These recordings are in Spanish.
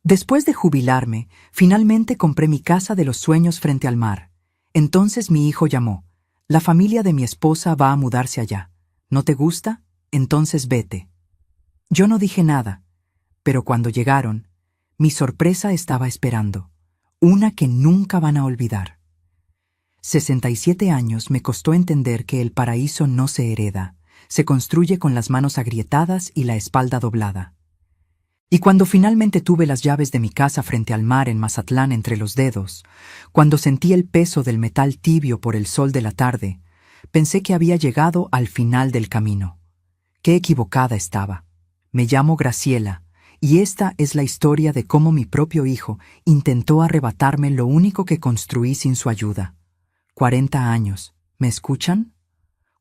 Después de jubilarme, finalmente compré mi casa de los sueños frente al mar. Entonces mi hijo llamó. La familia de mi esposa va a mudarse allá. ¿No te gusta? Entonces vete. Yo no dije nada, pero cuando llegaron, mi sorpresa estaba esperando. Una que nunca van a olvidar. 67 años me costó entender que el paraíso no se hereda, se construye con las manos agrietadas y la espalda doblada. Y cuando finalmente tuve las llaves de mi casa frente al mar en Mazatlán entre los dedos, cuando sentí el peso del metal tibio por el sol de la tarde, pensé que había llegado al final del camino. Qué equivocada estaba. Me llamo Graciela, y esta es la historia de cómo mi propio hijo intentó arrebatarme lo único que construí sin su ayuda. 40 años, ¿me escuchan?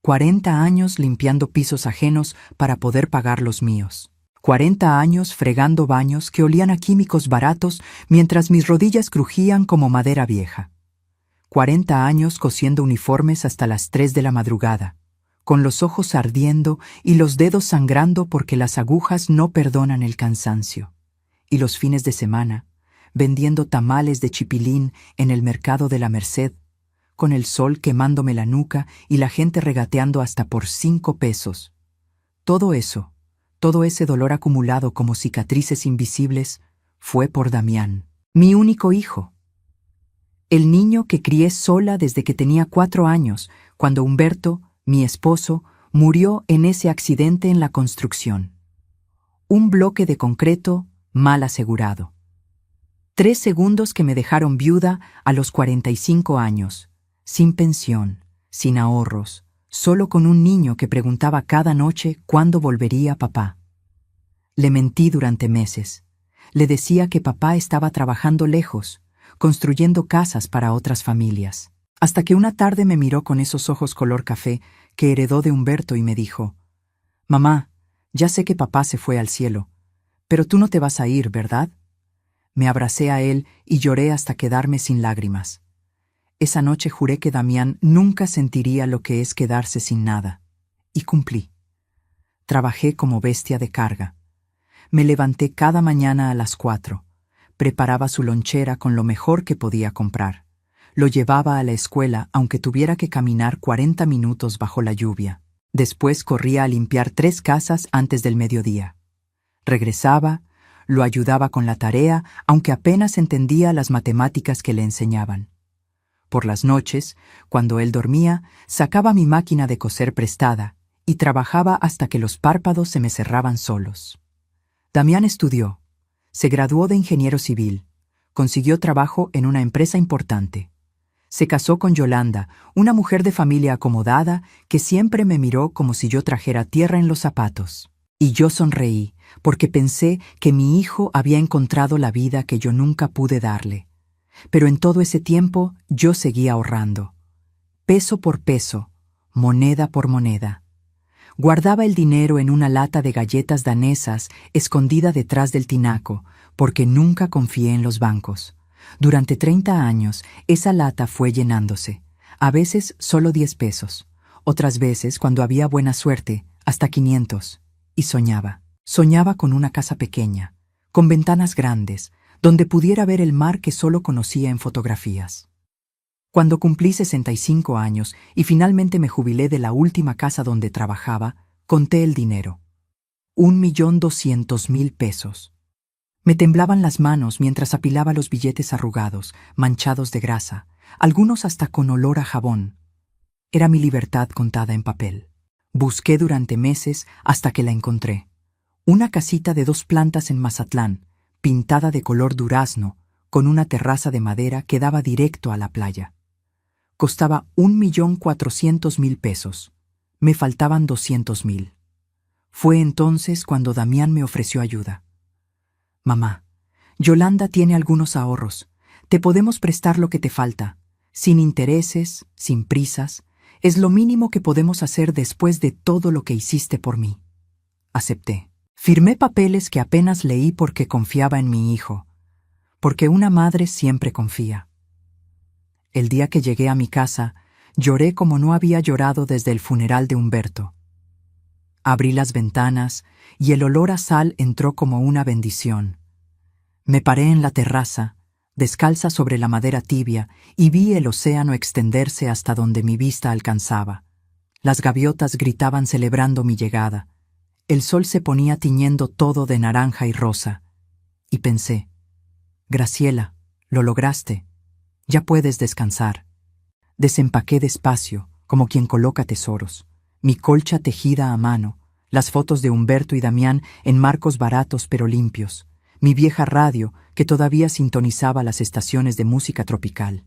40 años limpiando pisos ajenos para poder pagar los míos. 40 años fregando baños que olían a químicos baratos mientras mis rodillas crujían como madera vieja. 40 años cosiendo uniformes hasta las 3 de la madrugada, con los ojos ardiendo y los dedos sangrando porque las agujas no perdonan el cansancio. Y los fines de semana, vendiendo tamales de chipilín en el mercado de la Merced, con el sol quemándome la nuca y la gente regateando hasta por 5 pesos. Todo ese dolor acumulado como cicatrices invisibles, fue por Damián, mi único hijo. El niño que crié sola desde que tenía 4 años, cuando Humberto, mi esposo, murió en ese accidente en la construcción. Un bloque de concreto mal asegurado. 3 segundos que me dejaron viuda a los 45 años, sin pensión, sin ahorros, solo con un niño que preguntaba cada noche cuándo volvería papá. Le mentí durante meses. Le decía que papá estaba trabajando lejos, construyendo casas para otras familias. Hasta que una tarde me miró con esos ojos color café que heredó de Humberto y me dijo: «Mamá, ya sé que papá se fue al cielo, pero tú no te vas a ir, ¿verdad?». Me abracé a él y lloré hasta quedarme sin lágrimas. Esa noche juré que Damián nunca sentiría lo que es quedarse sin nada. Y cumplí. Trabajé como bestia de carga. Me levanté cada mañana a las 4. Preparaba su lonchera con lo mejor que podía comprar. Lo llevaba a la escuela aunque tuviera que caminar 40 minutos bajo la lluvia. Después corría a limpiar 3 casas antes del mediodía. Regresaba, lo ayudaba con la tarea aunque apenas entendía las matemáticas que le enseñaban. Por las noches, cuando él dormía, sacaba mi máquina de coser prestada y trabajaba hasta que los párpados se me cerraban solos. Damián estudió, se graduó de ingeniero civil, consiguió trabajo en una empresa importante. Se casó con Yolanda, una mujer de familia acomodada que siempre me miró como si yo trajera tierra en los zapatos. Y yo sonreí, porque pensé que mi hijo había encontrado la vida que yo nunca pude darle. Pero en todo ese tiempo yo seguía ahorrando. Peso por peso, moneda por moneda. Guardaba el dinero en una lata de galletas danesas escondida detrás del tinaco, porque nunca confié en los bancos. Durante 30 años, esa lata fue llenándose. A veces solo 10 pesos. Otras veces, cuando había buena suerte, hasta 500. Y soñaba. Soñaba con una casa pequeña, con ventanas grandes, donde pudiera ver el mar que solo conocía en fotografías. Cuando cumplí 65 años y finalmente me jubilé de la última casa donde trabajaba, conté el dinero. 1.200.000 pesos. Me temblaban las manos mientras apilaba los billetes arrugados, manchados de grasa, algunos hasta con olor a jabón. Era mi libertad contada en papel. Busqué durante meses hasta que la encontré. Una casita de 2 plantas en Mazatlán, pintada de color durazno, con una terraza de madera que daba directo a la playa. Costaba 1.400.000 pesos. Me faltaban 200.000. Fue entonces cuando Damián me ofreció ayuda. «Mamá, Yolanda tiene algunos ahorros. Te podemos prestar lo que te falta. Sin intereses, sin prisas. Es lo mínimo que podemos hacer después de todo lo que hiciste por mí». Acepté. Firmé papeles que apenas leí porque confiaba en mi hijo, porque una madre siempre confía. El día que llegué a mi casa, lloré como no había llorado desde el funeral de Humberto. Abrí las ventanas y el olor a sal entró como una bendición. Me paré en la terraza, descalza sobre la madera tibia, y vi el océano extenderse hasta donde mi vista alcanzaba. Las gaviotas gritaban celebrando mi llegada. El sol se ponía tiñendo todo de naranja y rosa. Y pensé, Graciela, lo lograste. Ya puedes descansar. Desempaqué despacio, como quien coloca tesoros. Mi colcha tejida a mano, las fotos de Humberto y Damián en marcos baratos pero limpios, mi vieja radio que todavía sintonizaba las estaciones de música tropical.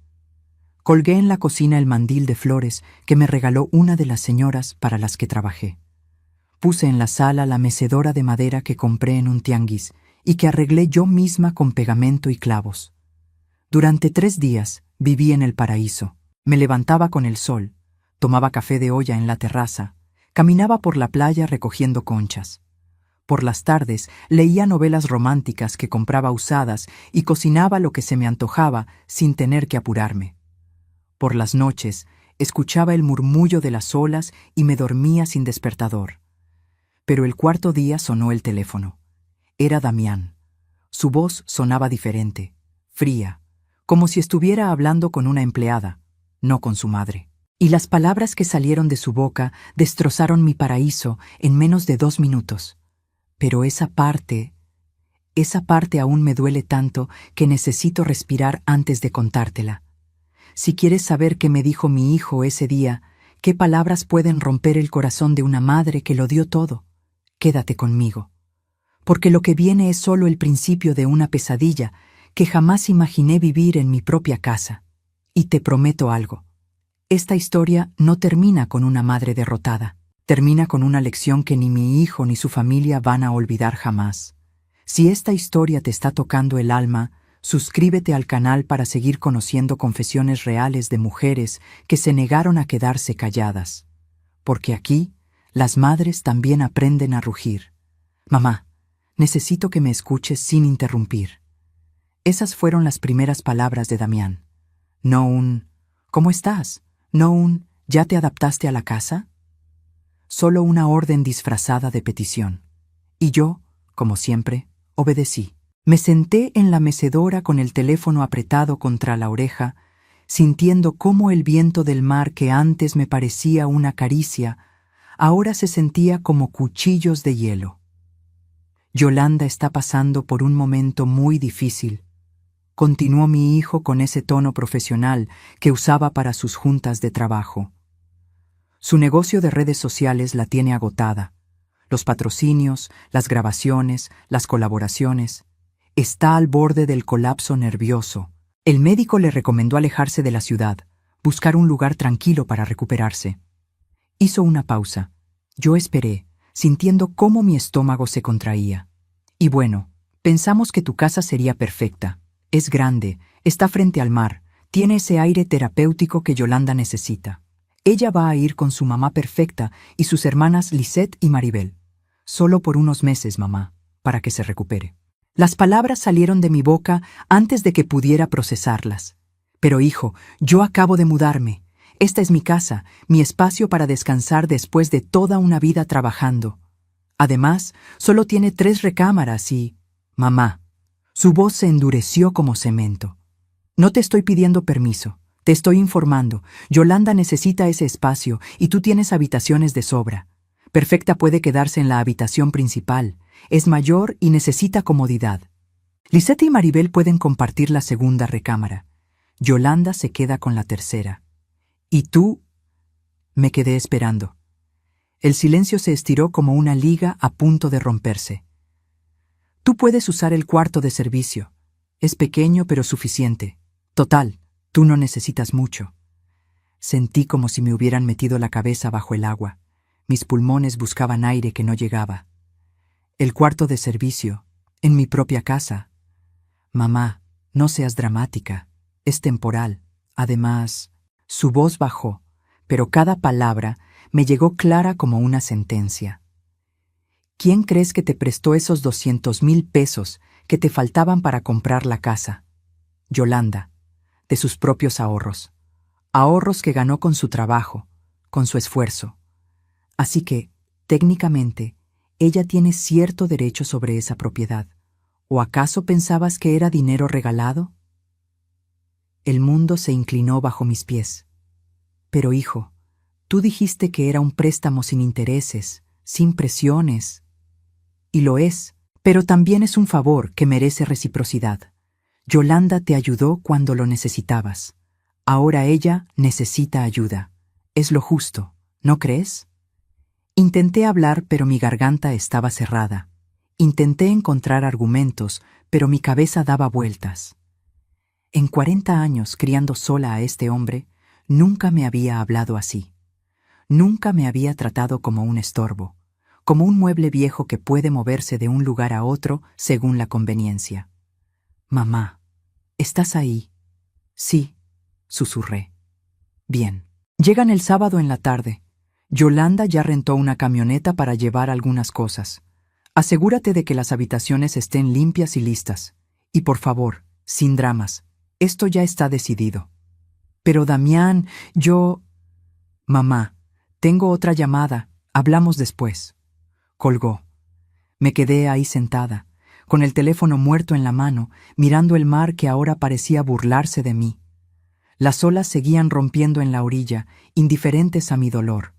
Colgué en la cocina el mandil de flores que me regaló una de las señoras para las que trabajé. Puse en la sala la mecedora de madera que compré en un tianguis y que arreglé yo misma con pegamento y clavos. Durante 3 días viví en el paraíso. Me levantaba con el sol, tomaba café de olla en la terraza, caminaba por la playa recogiendo conchas. Por las tardes leía novelas románticas que compraba usadas y cocinaba lo que se me antojaba sin tener que apurarme. Por las noches escuchaba el murmullo de las olas y me dormía sin despertador. Pero el 4.º día sonó el teléfono. Era Damián. Su voz sonaba diferente, fría, como si estuviera hablando con una empleada, no con su madre. Y las palabras que salieron de su boca destrozaron mi paraíso en menos de 2 minutos. Pero esa parte aún me duele tanto que necesito respirar antes de contártela. Si quieres saber qué me dijo mi hijo ese día, qué palabras pueden romper el corazón de una madre que lo dio todo, quédate conmigo. Porque lo que viene es solo el principio de una pesadilla que jamás imaginé vivir en mi propia casa. Y te prometo algo. Esta historia no termina con una madre derrotada. Termina con una lección que ni mi hijo ni su familia van a olvidar jamás. Si esta historia te está tocando el alma, suscríbete al canal para seguir conociendo confesiones reales de mujeres que se negaron a quedarse calladas. Porque aquí, las madres también aprenden a rugir. Mamá, necesito que me escuches sin interrumpir. Esas fueron las primeras palabras de Damián. No un ¿cómo estás? No un ¿ya te adaptaste a la casa? Solo una orden disfrazada de petición. Y yo, como siempre, obedecí. Me senté en la mecedora con el teléfono apretado contra la oreja, sintiendo cómo el viento del mar que antes me parecía una caricia, ahora se sentía como cuchillos de hielo. Yolanda está pasando por un momento muy difícil. Continuó mi hijo con ese tono profesional que usaba para sus juntas de trabajo. Su negocio de redes sociales la tiene agotada. Los patrocinios, las grabaciones, las colaboraciones. Está al borde del colapso nervioso. El médico le recomendó alejarse de la ciudad, buscar un lugar tranquilo para recuperarse. Hizo una pausa. Yo esperé, sintiendo cómo mi estómago se contraía. Y bueno, pensamos que tu casa sería perfecta. Es grande, está frente al mar, tiene ese aire terapéutico que Yolanda necesita. Ella va a ir con su mamá perfecta y sus hermanas Lisette y Maribel. Solo por unos meses, mamá, para que se recupere. Las palabras salieron de mi boca antes de que pudiera procesarlas. Pero hijo, yo acabo de mudarme. Esta es mi casa, mi espacio para descansar después de toda una vida trabajando. Además, solo tiene 3 recámaras y... Mamá. Su voz se endureció como cemento. No te estoy pidiendo permiso, te estoy informando. Yolanda necesita ese espacio y tú tienes habitaciones de sobra. Perfecta puede quedarse en la habitación principal. Es mayor y necesita comodidad. Lisette y Maribel pueden compartir la 2ª recámara. Yolanda se queda con la 3ª. ¿Y tú? Me quedé esperando. El silencio se estiró como una liga a punto de romperse. Tú puedes usar el cuarto de servicio. Es pequeño pero suficiente. Total, tú no necesitas mucho. Sentí como si me hubieran metido la cabeza bajo el agua. Mis pulmones buscaban aire que no llegaba. El cuarto de servicio, en mi propia casa. Mamá, no seas dramática. Es temporal. Además, su voz bajó, pero cada palabra me llegó clara como una sentencia. ¿Quién crees que te prestó esos 200,000 pesos que te faltaban para comprar la casa? Yolanda, de sus propios ahorros. Ahorros que ganó con su trabajo, con su esfuerzo. Así que, técnicamente, ella tiene cierto derecho sobre esa propiedad. ¿O acaso pensabas que era dinero regalado? El mundo se inclinó bajo mis pies. Pero hijo, tú dijiste que era un préstamo sin intereses, sin presiones. Y lo es, pero también es un favor que merece reciprocidad. Yolanda te ayudó cuando lo necesitabas. Ahora ella necesita ayuda. Es lo justo, ¿no crees? Intenté hablar, pero mi garganta estaba cerrada. Intenté encontrar argumentos, pero mi cabeza daba vueltas. En 40 años criando sola a este hombre, nunca me había hablado así. Nunca me había tratado como un estorbo, como un mueble viejo que puede moverse de un lugar a otro según la conveniencia. Mamá, ¿estás ahí? Sí, susurré. Bien. Llegan el sábado en la tarde. Yolanda ya rentó una camioneta para llevar algunas cosas. Asegúrate de que las habitaciones estén limpias y listas. Y por favor, sin dramas. Esto ya está decidido. Pero Damián, yo... Mamá, tengo otra llamada. Hablamos después. Colgó. Me quedé ahí sentada, con el teléfono muerto en la mano, mirando el mar que ahora parecía burlarse de mí. Las olas seguían rompiendo en la orilla, indiferentes a mi dolor.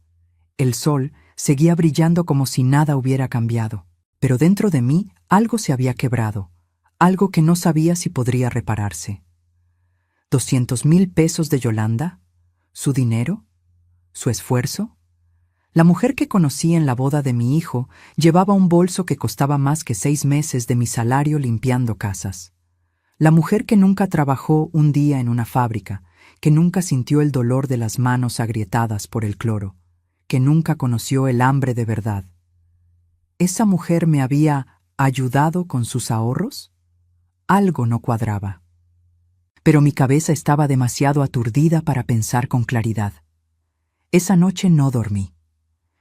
El sol seguía brillando como si nada hubiera cambiado. Pero dentro de mí algo se había quebrado, algo que no sabía si podría repararse. 200,000 pesos de Yolanda, su dinero, su esfuerzo. La mujer que conocí en la boda de mi hijo llevaba un bolso que costaba más que 6 meses de mi salario limpiando casas. La mujer que nunca trabajó un día en una fábrica, que nunca sintió el dolor de las manos agrietadas por el cloro, que nunca conoció el hambre de verdad. ¿Esa mujer me había ayudado con sus ahorros? Algo no cuadraba. Pero mi cabeza estaba demasiado aturdida para pensar con claridad. Esa noche no dormí.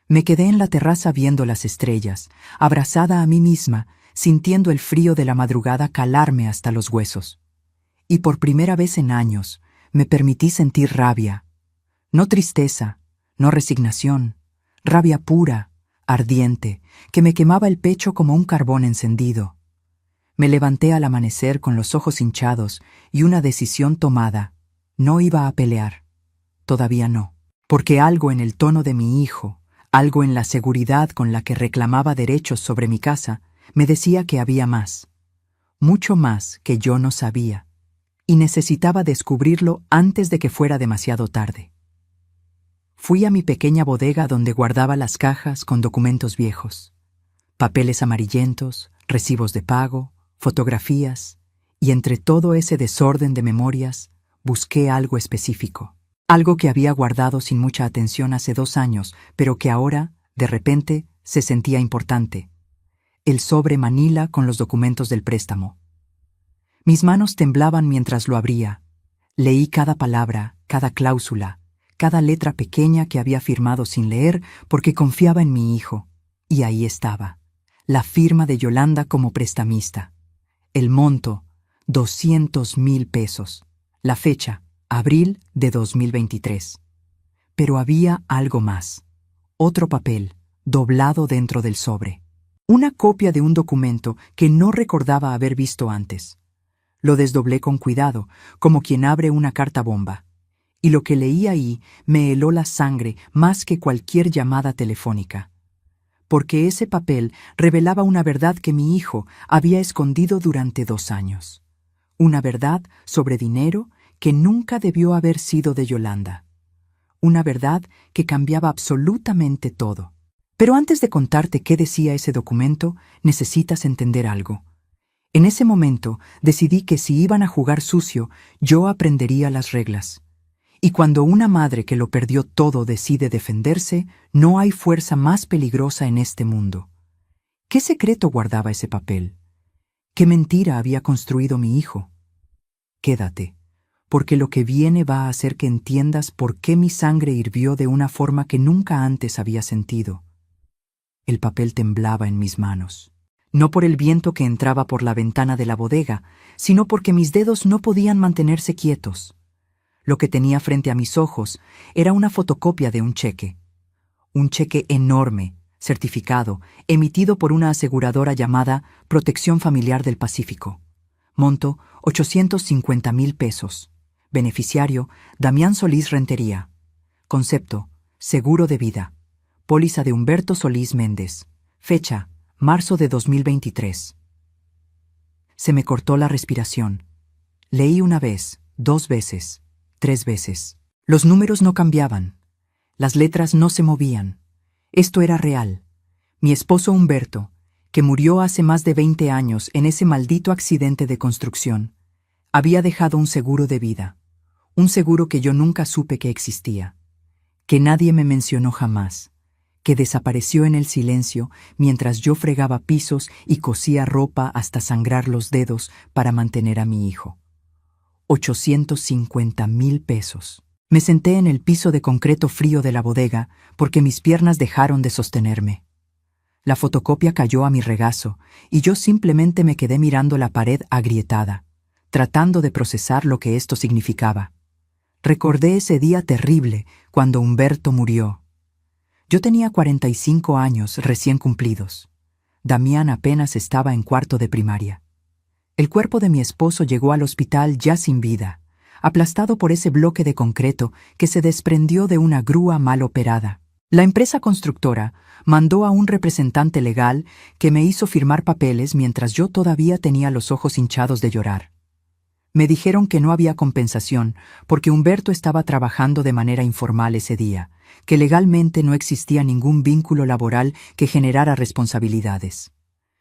Me quedé en la terraza viendo las estrellas, abrazada a mí misma, sintiendo el frío de la madrugada calarme hasta los huesos. Y por primera vez en años me permití sentir rabia. No tristeza, no resignación, rabia pura, ardiente, que me quemaba el pecho como un carbón encendido. Me levanté al amanecer con los ojos hinchados y una decisión tomada. No iba a pelear. Todavía no. Porque algo en el tono de mi hijo, algo en la seguridad con la que reclamaba derechos sobre mi casa, me decía que había más. Mucho más que yo no sabía. Y necesitaba descubrirlo antes de que fuera demasiado tarde. Fui a mi pequeña bodega donde guardaba las cajas con documentos viejos, papeles amarillentos, recibos de pago, fotografías, y entre todo ese desorden de memorias, busqué algo específico. Algo que había guardado sin mucha atención hace 2 años, pero que ahora, de repente, se sentía importante. El sobre manila con los documentos del préstamo. Mis manos temblaban mientras lo abría. Leí cada palabra, cada cláusula, cada letra pequeña que había firmado sin leer porque confiaba en mi hijo. Y ahí estaba, la firma de Yolanda como prestamista. El monto, 200,000 pesos. La fecha, abril de 2023. Pero había algo más. Otro papel, doblado dentro del sobre. Una copia de un documento que no recordaba haber visto antes. Lo desdoblé con cuidado, como quien abre una carta bomba. Y lo que leí ahí me heló la sangre más que cualquier llamada telefónica. Porque ese papel revelaba una verdad que mi hijo había escondido durante 2 años. Una verdad sobre dinero que nunca debió haber sido de Yolanda. Una verdad que cambiaba absolutamente todo. Pero antes de contarte qué decía ese documento, necesitas entender algo. En ese momento decidí que si iban a jugar sucio, yo aprendería las reglas. Y cuando una madre que lo perdió todo decide defenderse, no hay fuerza más peligrosa en este mundo. ¿Qué secreto guardaba ese papel? ¿Qué mentira había construido mi hijo? Quédate, porque lo que viene va a hacer que entiendas por qué mi sangre hirvió de una forma que nunca antes había sentido. El papel temblaba en mis manos. No por el viento que entraba por la ventana de la bodega, sino porque mis dedos no podían mantenerse quietos. Lo que tenía frente a mis ojos era una fotocopia de un cheque. Un cheque enorme, certificado, emitido por una aseguradora llamada Protección Familiar del Pacífico. Monto, 850,000 pesos. Beneficiario, Damián Solís Rentería. Concepto, seguro de vida. Póliza de Humberto Solís Méndez. Fecha, marzo de 2023. Se me cortó la respiración. Leí una vez, 2 veces, 3 veces. Los números no cambiaban. Las letras no se movían. Esto era real. Mi esposo Humberto, que murió hace más de 20 años en ese maldito accidente de construcción, había dejado un seguro de vida. Un seguro que yo nunca supe que existía. Que nadie me mencionó jamás. Que desapareció en el silencio mientras yo fregaba pisos y cosía ropa hasta sangrar los dedos para mantener a mi hijo. 850,000 pesos. Me senté en el piso de concreto frío de la bodega porque mis piernas dejaron de sostenerme. La fotocopia cayó a mi regazo y yo simplemente me quedé mirando la pared agrietada, tratando de procesar lo que esto significaba. Recordé ese día terrible cuando Humberto murió. Yo tenía 45 años recién cumplidos. Damián apenas estaba en cuarto de primaria. El cuerpo de mi esposo llegó al hospital ya sin vida, aplastado por ese bloque de concreto que se desprendió de una grúa mal operada. La empresa constructora mandó a un representante legal que me hizo firmar papeles mientras yo todavía tenía los ojos hinchados de llorar. Me dijeron que no había compensación porque Humberto estaba trabajando de manera informal ese día, que legalmente no existía ningún vínculo laboral que generara responsabilidades.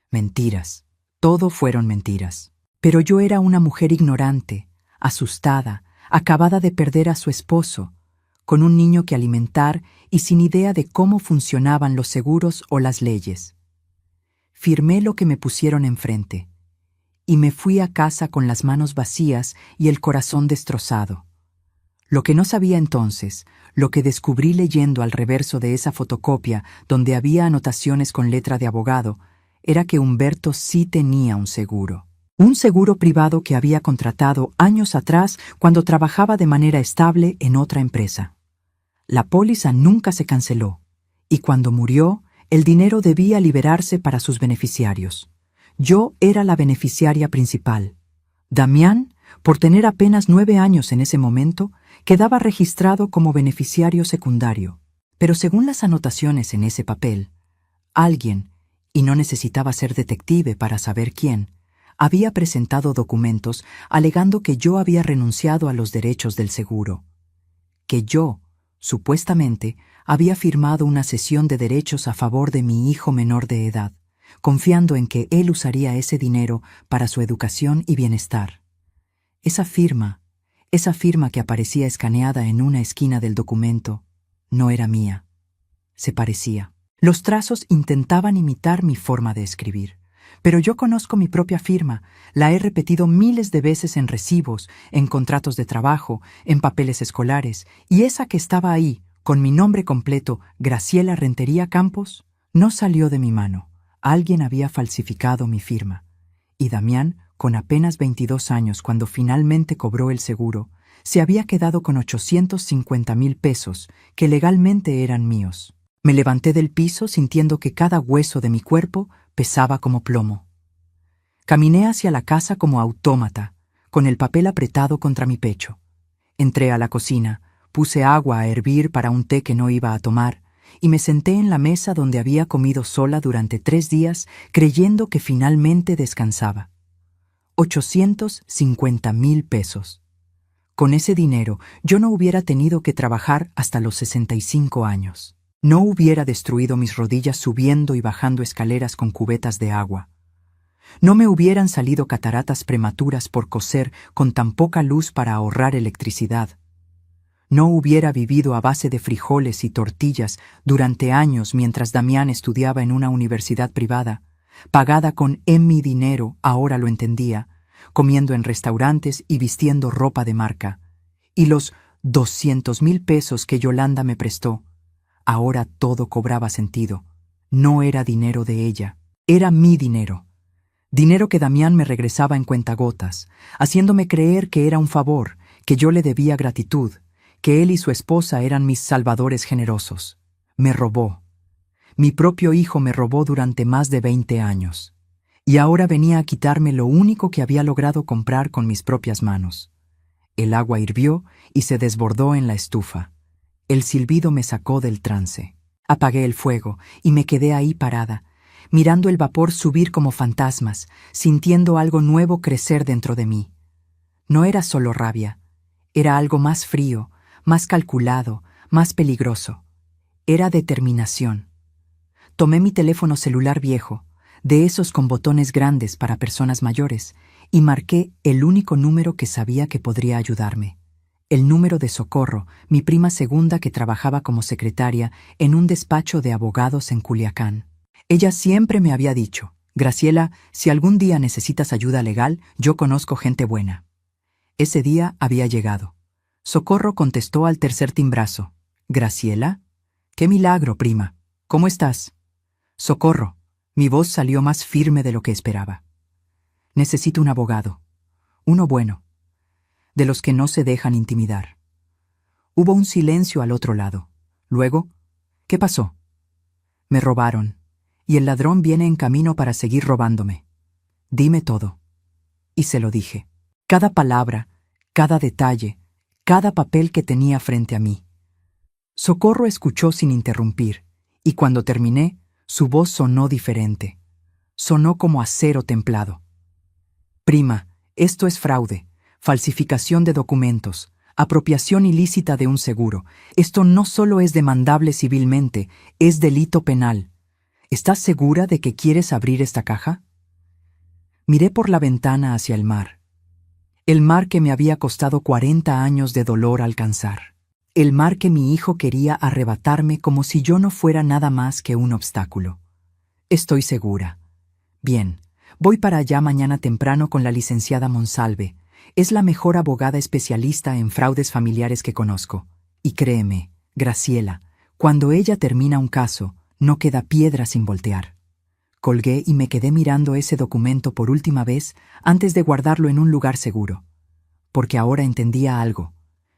Mentiras. Todo fueron mentiras. Pero yo era una mujer ignorante, asustada, acabada de perder a su esposo, con un niño que alimentar y sin idea de cómo funcionaban los seguros o las leyes. Firmé lo que me pusieron enfrente y me fui a casa con las manos vacías y el corazón destrozado. Lo que no sabía entonces, lo que descubrí leyendo al reverso de esa fotocopia donde había anotaciones con letra de abogado, era que Humberto sí tenía un seguro. Un seguro privado que había contratado años atrás cuando trabajaba de manera estable en otra empresa. La póliza nunca se canceló, y cuando murió, el dinero debía liberarse para sus beneficiarios. Yo era la beneficiaria principal. Damián, por tener apenas 9 años en ese momento, quedaba registrado como beneficiario secundario. Pero según las anotaciones en ese papel, alguien, y no necesitaba ser detective para saber quién, había presentado documentos alegando que yo había renunciado a los derechos del seguro. Que yo, supuestamente, había firmado una cesión de derechos a favor de mi hijo menor de edad, confiando en que él usaría ese dinero para su educación y bienestar. Esa firma que aparecía escaneada en una esquina del documento, no era mía. Se parecía. Los trazos intentaban imitar mi forma de escribir. Pero yo conozco mi propia firma, la he repetido miles de veces en recibos, en contratos de trabajo, en papeles escolares, y esa que estaba ahí, con mi nombre completo, Graciela Rentería Campos, no salió de mi mano. Alguien había falsificado mi firma. Y Damián, con apenas 22 años cuando finalmente cobró el seguro, se había quedado con 850,000 pesos, que legalmente eran míos. Me levanté del piso sintiendo que cada hueso de mi cuerpo pesaba como plomo. Caminé hacia la casa como autómata, con el papel apretado contra mi pecho. Entré a la cocina, puse agua a hervir para un té que no iba a tomar, y me senté en la mesa donde había comido sola durante 3 días, creyendo que finalmente descansaba. 850,000 pesos. Con ese dinero, yo no hubiera tenido que trabajar hasta los 65 años. No hubiera destruido mis rodillas subiendo y bajando escaleras con cubetas de agua. No me hubieran salido cataratas prematuras por coser con tan poca luz para ahorrar electricidad. No hubiera vivido a base de frijoles y tortillas durante años mientras Damián estudiaba en una universidad privada, pagada con mi dinero, ahora lo entendía, comiendo en restaurantes y vistiendo ropa de marca. Y los 200,000 pesos que Yolanda me prestó. Ahora todo cobraba sentido. No era dinero de ella, era mi dinero. Dinero que Damián me regresaba en cuentagotas, haciéndome creer que era un favor, que yo le debía gratitud, que él y su esposa eran mis salvadores generosos. Me robó. Mi propio hijo me robó durante más de 20 años. Y ahora venía a quitarme lo único que había logrado comprar con mis propias manos. El agua hirvió y se desbordó en la estufa. El silbido me sacó del trance. Apagué el fuego y me quedé ahí parada, mirando el vapor subir como fantasmas, sintiendo algo nuevo crecer dentro de mí. No era solo rabia, era algo más frío, más calculado, más peligroso. Era determinación. Tomé mi teléfono celular viejo, de esos con botones grandes para personas mayores, y marqué el único número que sabía que podría ayudarme. El número de Socorro, mi prima segunda que trabajaba como secretaria en un despacho de abogados en Culiacán. Ella siempre me había dicho: Graciela, si algún día necesitas ayuda legal, yo conozco gente buena. Ese día había llegado. Socorro contestó al tercer timbrazo. ¿Graciela? ¡Qué milagro, prima! ¿Cómo estás? Socorro. Mi voz salió más firme de lo que esperaba. Necesito un abogado. Uno bueno. De los que no se dejan intimidar. Hubo un silencio al otro lado. Luego, ¿qué pasó? Me robaron, y el ladrón viene en camino para seguir robándome. Dime todo. Y se lo dije. Cada palabra, cada detalle, cada papel que tenía frente a mí. Socorro escuchó sin interrumpir, y cuando terminé, su voz sonó diferente. Sonó como acero templado. Prima, esto es fraude, falsificación de documentos, apropiación ilícita de un seguro. Esto no solo es demandable civilmente, es delito penal. ¿Estás segura de que quieres abrir esta caja? Miré por la ventana hacia el mar. El mar que me había costado 40 años de dolor alcanzar. El mar que mi hijo quería arrebatarme como si yo no fuera nada más que un obstáculo. Estoy segura. Bien, voy para allá mañana temprano con la licenciada Monsalve. Es la mejor abogada especialista en fraudes familiares que conozco. Y créeme, Graciela, cuando ella termina un caso, no queda piedra sin voltear. Colgué y me quedé mirando ese documento por última vez antes de guardarlo en un lugar seguro. Porque ahora entendía algo.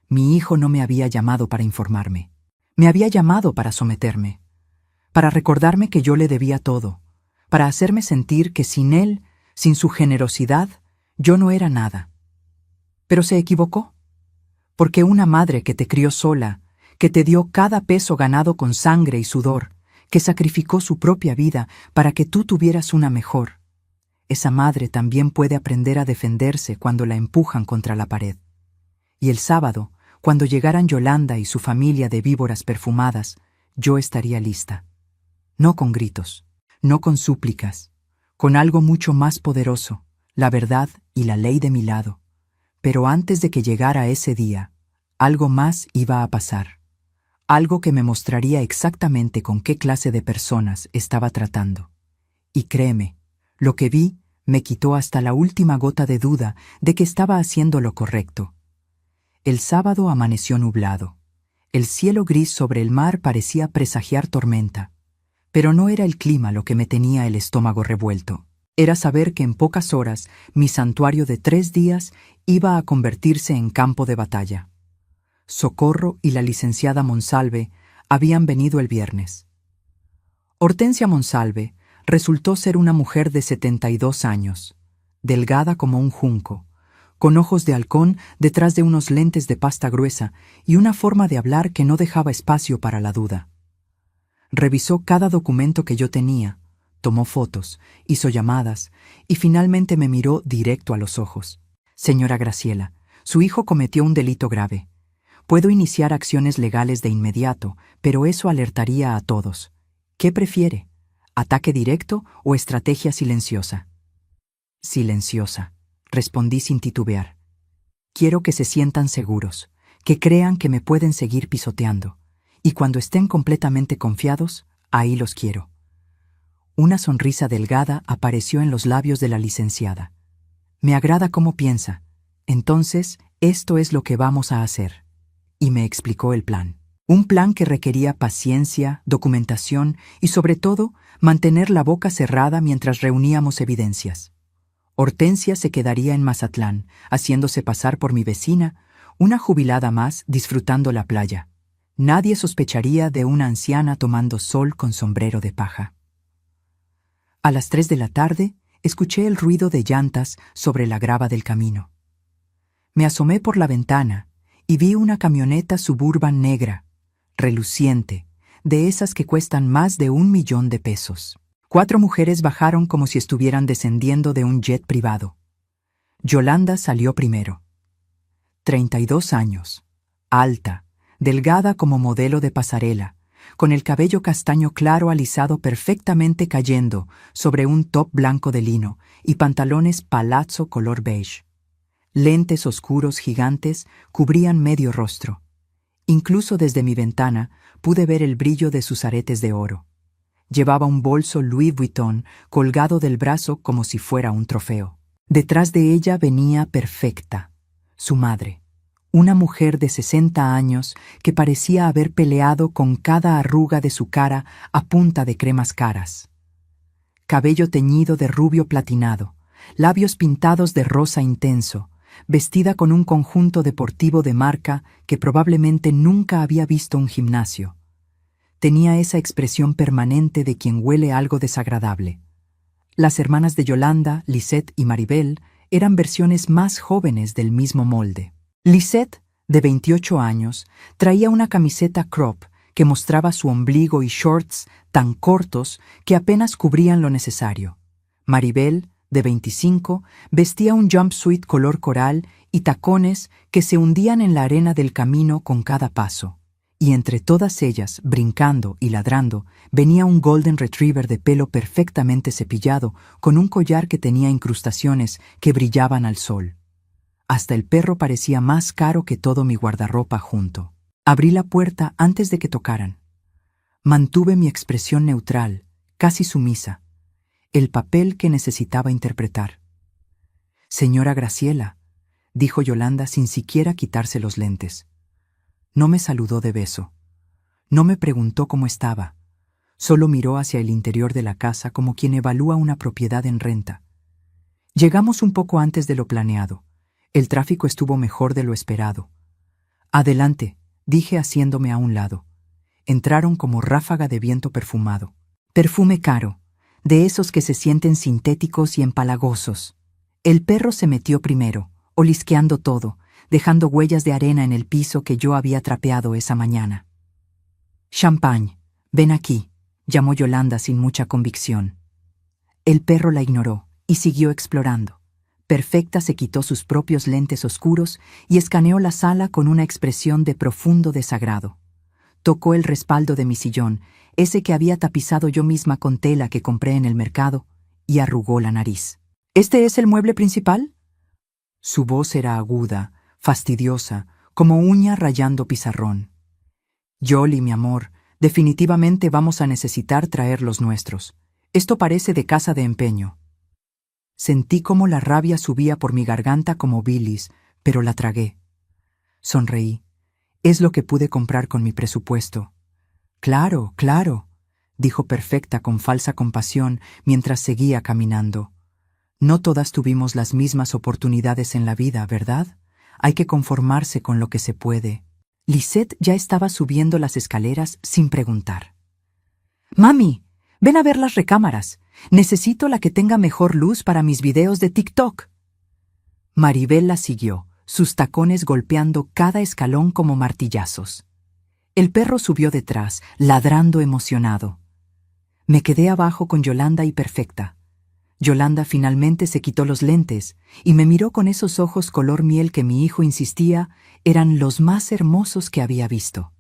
Mi hijo no me había llamado para informarme. Me había llamado para someterme. Para recordarme que yo le debía todo. Para hacerme sentir que sin él, sin su generosidad, yo no era nada. Pero se equivocó. Porque una madre que te crió sola, que te dio cada peso ganado con sangre y sudor, que sacrificó su propia vida para que tú tuvieras una mejor, esa madre también puede aprender a defenderse cuando la empujan contra la pared. Y el sábado, cuando llegaran Yolanda y su familia de víboras perfumadas, yo estaría lista. No con gritos, no con súplicas, con algo mucho más poderoso, la verdad y la ley de mi lado. Pero antes de que llegara ese día, algo más iba a pasar. Algo que me mostraría exactamente con qué clase de personas estaba tratando. Y créeme, lo que vi me quitó hasta la última gota de duda de que estaba haciendo lo correcto. El sábado amaneció nublado. El cielo gris sobre el mar parecía presagiar tormenta. Pero no era el clima lo que me tenía el estómago revuelto. Era saber que en pocas horas mi santuario de 3 días iba a convertirse en campo de batalla. Socorro y la licenciada Monsalve habían venido el viernes. Hortensia Monsalve resultó ser una mujer de 72 años, delgada como un junco, con ojos de halcón detrás de unos lentes de pasta gruesa y una forma de hablar que no dejaba espacio para la duda. Revisó cada documento que yo tenía, tomó fotos, hizo llamadas y finalmente me miró directo a los ojos. Señora Graciela, su hijo cometió un delito grave. Puedo iniciar acciones legales de inmediato, pero eso alertaría a todos. ¿Qué prefiere? ¿Ataque directo o estrategia silenciosa? Silenciosa, respondí sin titubear. Quiero que se sientan seguros, que crean que me pueden seguir pisoteando, y cuando estén completamente confiados, ahí los quiero. Una sonrisa delgada apareció en los labios de la licenciada. Me agrada cómo piensa. Entonces, esto es lo que vamos a hacer. Y me explicó el plan. Un plan que requería paciencia, documentación y, sobre todo, mantener la boca cerrada mientras reuníamos evidencias. Hortensia se quedaría en Mazatlán, haciéndose pasar por mi vecina, una jubilada más disfrutando la playa. Nadie sospecharía de una anciana tomando sol con sombrero de paja. A las 3 de la tarde, escuché el ruido de llantas sobre la grava del camino. Me asomé por la ventana y vi una camioneta Suburban negra, reluciente, de esas que cuestan más de $1.000.000. 4 mujeres bajaron como si estuvieran descendiendo de un jet privado. Yolanda salió primero. 32 años, alta, delgada como modelo de pasarela, con el cabello castaño claro alisado perfectamente cayendo sobre un top blanco de lino y pantalones palazzo color beige. Lentes oscuros gigantes cubrían medio rostro. Incluso desde mi ventana pude ver el brillo de sus aretes de oro. Llevaba un bolso Louis Vuitton colgado del brazo como si fuera un trofeo. Detrás de ella venía Perfecta, su madre, una mujer de 60 años que parecía haber peleado con cada arruga de su cara a punta de cremas caras. Cabello teñido de rubio platinado, labios pintados de rosa intenso, vestida con un conjunto deportivo de marca que probablemente nunca había visto un gimnasio. Tenía esa expresión permanente de quien huele algo desagradable. Las hermanas de Yolanda, Lisette y Maribel, eran versiones más jóvenes del mismo molde. Lisette, de 28 años, traía una camiseta crop que mostraba su ombligo y shorts tan cortos que apenas cubrían lo necesario. Maribel, de 25, vestía un jumpsuit color coral y tacones que se hundían en la arena del camino con cada paso. Y entre todas ellas, brincando y ladrando, venía un golden retriever de pelo perfectamente cepillado con un collar que tenía incrustaciones que brillaban al sol. Hasta el perro parecía más caro que todo mi guardarropa junto. Abrí la puerta antes de que tocaran. Mantuve mi expresión neutral, casi sumisa, el papel que necesitaba interpretar. «Señora Graciela», dijo Yolanda sin siquiera quitarse los lentes. No me saludó de beso. No me preguntó cómo estaba. Solo miró hacia el interior de la casa como quien evalúa una propiedad en renta. Llegamos un poco antes de lo planeado. El tráfico estuvo mejor de lo esperado. «Adelante», dije haciéndome a un lado. Entraron como ráfaga de viento perfumado. Perfume caro, de esos que se sienten sintéticos y empalagosos. El perro se metió primero, olisqueando todo, dejando huellas de arena en el piso que yo había trapeado esa mañana. «Champagne, ven aquí», llamó Yolanda sin mucha convicción. El perro la ignoró y siguió explorando. Perfecta se quitó sus propios lentes oscuros y escaneó la sala con una expresión de profundo desagrado. Tocó el respaldo de mi sillón, ese que había tapizado yo misma con tela que compré en el mercado, y arrugó la nariz. «¿Este es el mueble principal?» Su voz era aguda, fastidiosa, como uña rayando pizarrón. «Yoli, mi amor, definitivamente vamos a necesitar traer los nuestros. Esto parece de casa de empeño». Sentí cómo la rabia subía por mi garganta como bilis, pero la tragué. Sonreí. Es lo que pude comprar con mi presupuesto. «Claro, claro», dijo Perfecta con falsa compasión mientras seguía caminando. «No todas tuvimos las mismas oportunidades en la vida, ¿verdad? Hay que conformarse con lo que se puede». Lisette ya estaba subiendo las escaleras sin preguntar. «Mami, ven a ver las recámaras. Necesito la que tenga mejor luz para mis videos de TikTok». Maribel la siguió, sus tacones golpeando cada escalón como martillazos. El perro subió detrás, ladrando emocionado. Me quedé abajo con Yolanda y Perfecta. Yolanda finalmente se quitó los lentes y me miró con esos ojos color miel que mi hijo insistía eran los más hermosos que había visto.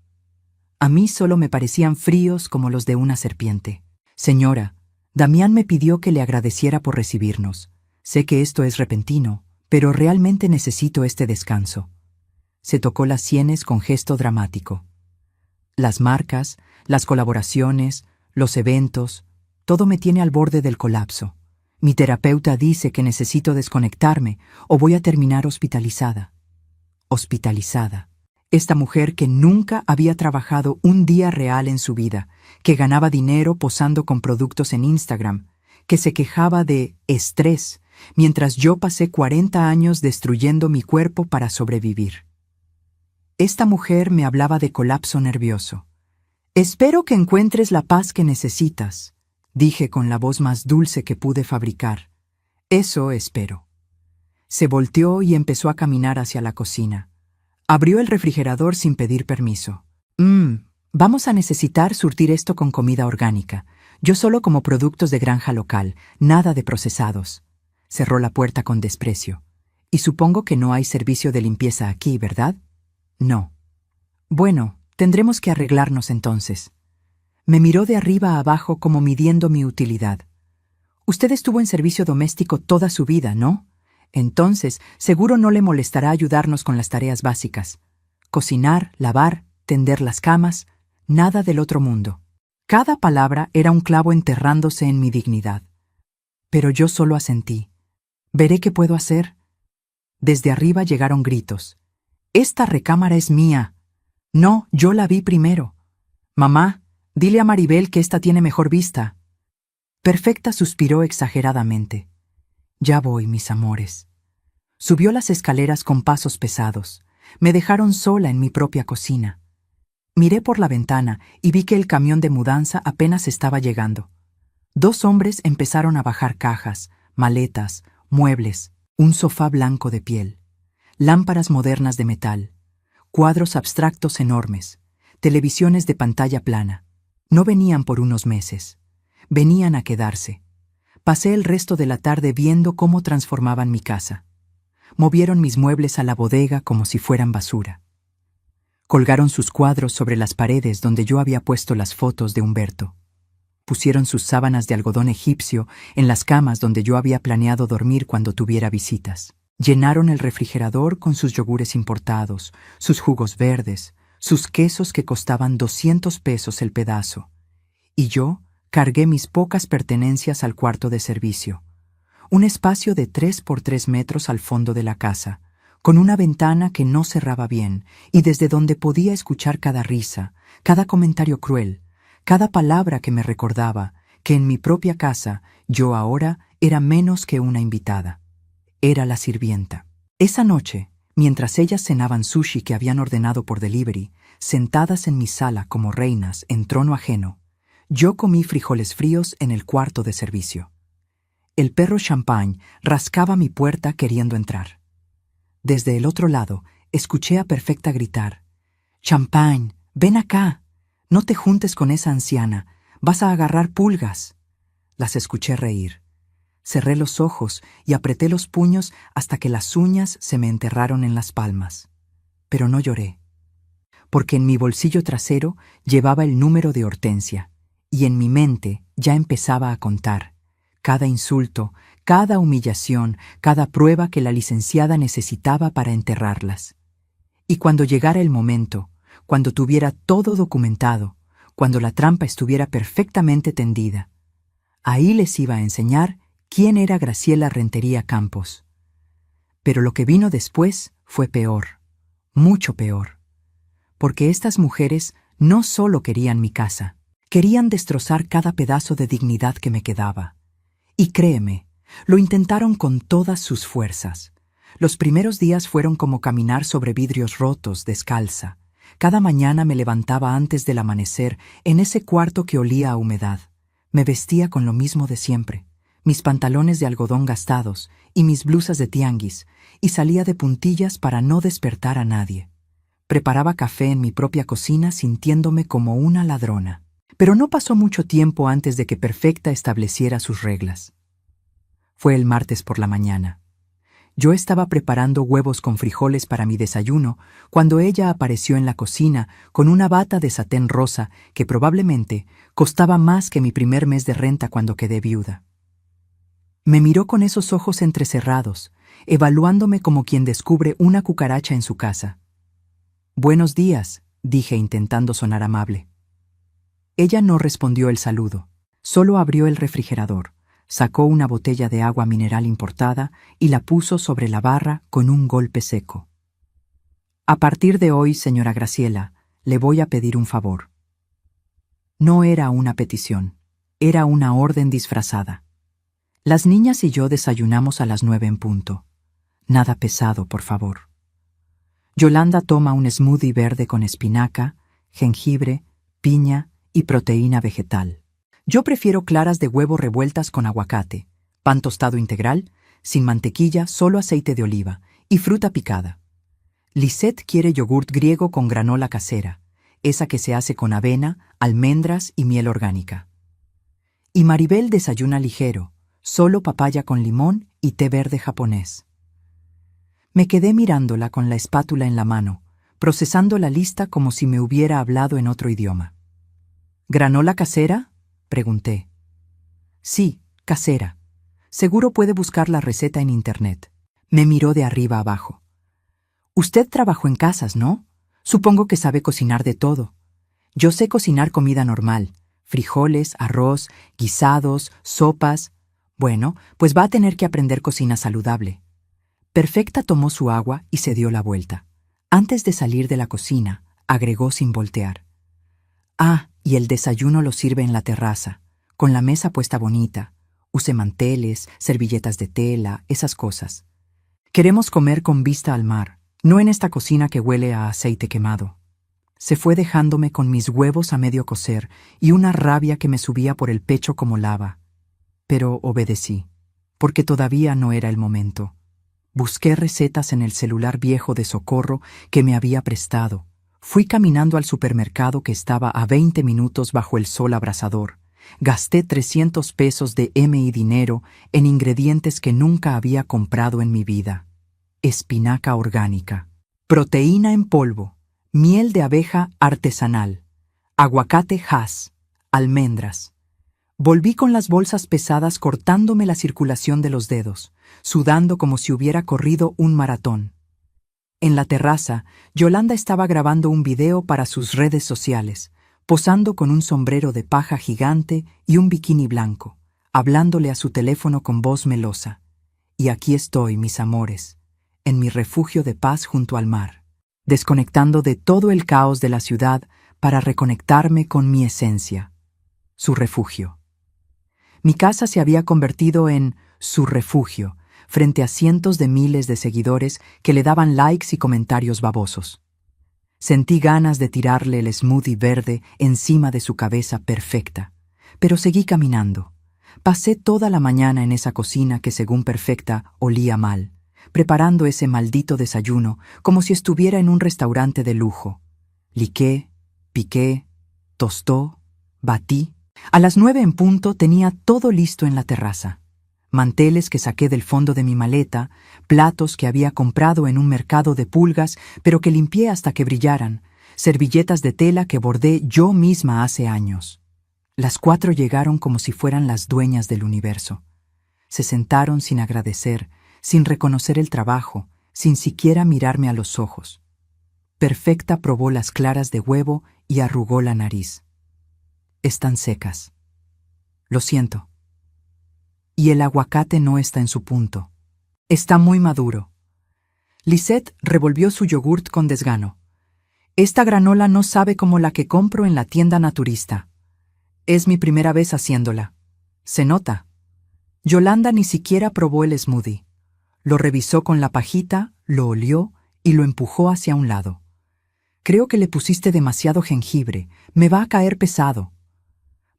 A mí solo me parecían fríos como los de una serpiente. «Señora, Damián me pidió que le agradeciera por recibirnos. Sé que esto es repentino, pero realmente necesito este descanso». Se tocó las sienes con gesto dramático. Las marcas, las colaboraciones, los eventos, todo me tiene al borde del colapso. Mi terapeuta dice que necesito desconectarme o voy a terminar hospitalizada. Hospitalizada. Esta mujer que nunca había trabajado un día real en su vida, que ganaba dinero posando con productos en Instagram, que se quejaba de estrés, mientras yo pasé 40 años destruyendo mi cuerpo para sobrevivir. Esta mujer me hablaba de colapso nervioso. Espero que encuentres la paz que necesitas, dije con la voz más dulce que pude fabricar. Eso espero. Se volteó y empezó a caminar hacia la cocina. Abrió el refrigerador sin pedir permiso. Vamos a necesitar surtir esto con comida orgánica. Yo solo como productos de granja local, nada de procesados. Cerró la puerta con desprecio. Y supongo que no hay servicio de limpieza aquí, ¿verdad? No. Bueno, tendremos que arreglarnos entonces. Me miró de arriba a abajo como midiendo mi utilidad. Usted estuvo en servicio doméstico toda su vida, ¿no? Entonces, seguro no le molestará ayudarnos con las tareas básicas. Cocinar, lavar, tender las camas, nada del otro mundo. Cada palabra era un clavo enterrándose en mi dignidad. Pero yo solo asentí. Veré qué puedo hacer. Desde arriba llegaron gritos. Esta recámara es mía. No, yo la vi primero. Mamá, dile a Maribel que esta tiene mejor vista. Perfecta suspiró exageradamente. Ya voy, mis amores. Subió las escaleras con pasos pesados. Me dejaron sola en mi propia cocina. Miré por la ventana y vi que el camión de mudanza apenas estaba llegando. 2 hombres empezaron a bajar cajas, maletas, muebles, un sofá blanco de piel, lámparas modernas de metal, cuadros abstractos enormes, televisiones de pantalla plana. No venían por unos meses. Venían a quedarse. Pasé el resto de la tarde viendo cómo transformaban mi casa. Movieron mis muebles a la bodega como si fueran basura. Colgaron sus cuadros sobre las paredes donde yo había puesto las fotos de Humberto. Pusieron sus sábanas de algodón egipcio en las camas donde yo había planeado dormir cuando tuviera visitas. Llenaron el refrigerador con sus yogures importados, sus jugos verdes, sus quesos que costaban 200 pesos el pedazo. Y yo cargué mis pocas pertenencias al cuarto de servicio. Un espacio de 3 por 3 metros al fondo de la casa, con una ventana que no cerraba bien y desde donde podía escuchar cada risa, cada comentario cruel, cada palabra que me recordaba que en mi propia casa yo ahora era menos que una invitada. Era la sirvienta. Esa noche, mientras ellas cenaban sushi que habían ordenado por delivery, sentadas en mi sala como reinas en trono ajeno, yo comí frijoles fríos en el cuarto de servicio. El perro Champagne rascaba mi puerta queriendo entrar. Desde el otro lado, escuché a Perfecta gritar: «Champagne, ven acá. No te juntes con esa anciana. Vas a agarrar pulgas». Las escuché reír. Cerré los ojos y apreté los puños hasta que las uñas se me enterraron en las palmas. Pero no lloré, porque en mi bolsillo trasero llevaba el número de Hortensia, y en mi mente ya empezaba a contar cada insulto, cada humillación, cada prueba que la licenciada necesitaba para enterrarlas. Y cuando llegara el momento, cuando tuviera todo documentado, cuando la trampa estuviera perfectamente tendida, ahí les iba a enseñar quién era Graciela Rentería Campos. Pero lo que vino después fue peor, mucho peor, porque estas mujeres no solo querían mi casa, querían destrozar cada pedazo de dignidad que me quedaba. Y créeme, lo intentaron con todas sus fuerzas. Los primeros días fueron como caminar sobre vidrios rotos, descalza. Cada mañana me levantaba antes del amanecer en ese cuarto que olía a humedad. Me vestía con lo mismo de siempre, mis pantalones de algodón gastados y mis blusas de tianguis, y salía de puntillas para no despertar a nadie. Preparaba café en mi propia cocina sintiéndome como una ladrona. Pero no pasó mucho tiempo antes de que Perfecta estableciera sus reglas. Fue el martes por la mañana. Yo estaba preparando huevos con frijoles para mi desayuno cuando ella apareció en la cocina con una bata de satén rosa que probablemente costaba más que mi primer mes de renta cuando quedé viuda. Me miró con esos ojos entrecerrados, evaluándome como quien descubre una cucaracha en su casa. «Buenos días», dije intentando sonar amable. Ella no respondió el saludo, solo abrió el refrigerador, sacó una botella de agua mineral importada y la puso sobre la barra con un golpe seco. «A partir de hoy, señora Graciela, le voy a pedir un favor». No era una petición, era una orden disfrazada. Las niñas y yo desayunamos a las 9 en punto. Nada pesado, por favor. Yolanda toma un smoothie verde con espinaca, jengibre, piña y proteína vegetal. Yo prefiero claras de huevo revueltas con aguacate, pan tostado integral, sin mantequilla, solo aceite de oliva y fruta picada. Lisette quiere yogurt griego con granola casera, esa que se hace con avena, almendras y miel orgánica. Y Maribel desayuna ligero, solo papaya con limón y té verde japonés. Me quedé mirándola con la espátula en la mano, procesando la lista como si me hubiera hablado en otro idioma. ¿Granola casera?, pregunté. Sí, casera. Seguro puede buscar la receta en internet. Me miró de arriba abajo. Usted trabajó en casas, ¿no? Supongo que sabe cocinar de todo. Yo sé cocinar comida normal, frijoles, arroz, guisados, sopas. Bueno, pues va a tener que aprender cocina saludable. Perfecta tomó su agua y se dio la vuelta. Antes de salir de la cocina, agregó sin voltear. Ah, y el desayuno lo sirve en la terraza, con la mesa puesta bonita. Use manteles, servilletas de tela, esas cosas. Queremos comer con vista al mar, no en esta cocina que huele a aceite quemado. Se fue dejándome con mis huevos a medio cocer y una rabia que me subía por el pecho como lava. Pero obedecí, porque todavía no era el momento. Busqué recetas en el celular viejo de Socorro que me había prestado. Fui caminando al supermercado que estaba a 20 minutos bajo el sol abrasador. Gasté 300 pesos de mi dinero en ingredientes que nunca había comprado en mi vida. Espinaca orgánica, proteína en polvo, miel de abeja artesanal, aguacate Hass, almendras. Volví con las bolsas pesadas cortándome la circulación de los dedos, sudando como si hubiera corrido un maratón. En la terraza, Yolanda estaba grabando un video para sus redes sociales, posando con un sombrero de paja gigante y un bikini blanco, hablándole a su teléfono con voz melosa. Y aquí estoy, mis amores, en mi refugio de paz junto al mar, desconectando de todo el caos de la ciudad para reconectarme con mi esencia, su refugio. Mi casa se había convertido en su refugio, frente a cientos de miles de seguidores que le daban likes y comentarios babosos. Sentí ganas de tirarle el smoothie verde encima de su cabeza perfecta, pero seguí caminando. Pasé toda la mañana en esa cocina que según Perfecta olía mal, preparando ese maldito desayuno como si estuviera en un restaurante de lujo. Liqué, piqué, tostó, batí. A las 9 en punto tenía todo listo en la terraza. Manteles que saqué del fondo de mi maleta, platos que había comprado en un mercado de pulgas, pero que limpié hasta que brillaran, servilletas de tela que bordé yo misma hace años. Las 4 llegaron como si fueran las dueñas del universo. Se sentaron sin agradecer, sin reconocer el trabajo, sin siquiera mirarme a los ojos. Perfecta probó las claras de huevo y arrugó la nariz. Están secas. Lo siento. Y el aguacate no está en su punto. Está muy maduro. Lisette revolvió su yogurt con desgano. Esta granola no sabe como la que compro en la tienda naturista. Es mi primera vez haciéndola. Se nota. Yolanda ni siquiera probó el smoothie. Lo revisó con la pajita, lo olió y lo empujó hacia un lado. Creo que le pusiste demasiado jengibre. Me va a caer pesado.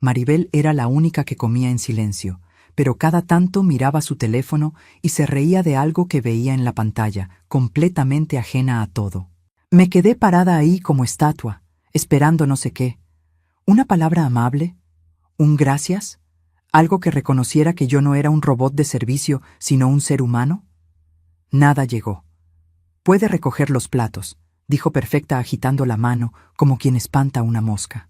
Maribel era la única que comía en silencio, pero cada tanto miraba su teléfono y se reía de algo que veía en la pantalla, completamente ajena a todo. Me quedé parada ahí como estatua, esperando no sé qué. ¿Una palabra amable? ¿Un gracias? ¿Algo que reconociera que yo no era un robot de servicio, sino un ser humano? Nada llegó. Puede recoger los platos, dijo Perfecta agitando la mano como quien espanta una mosca.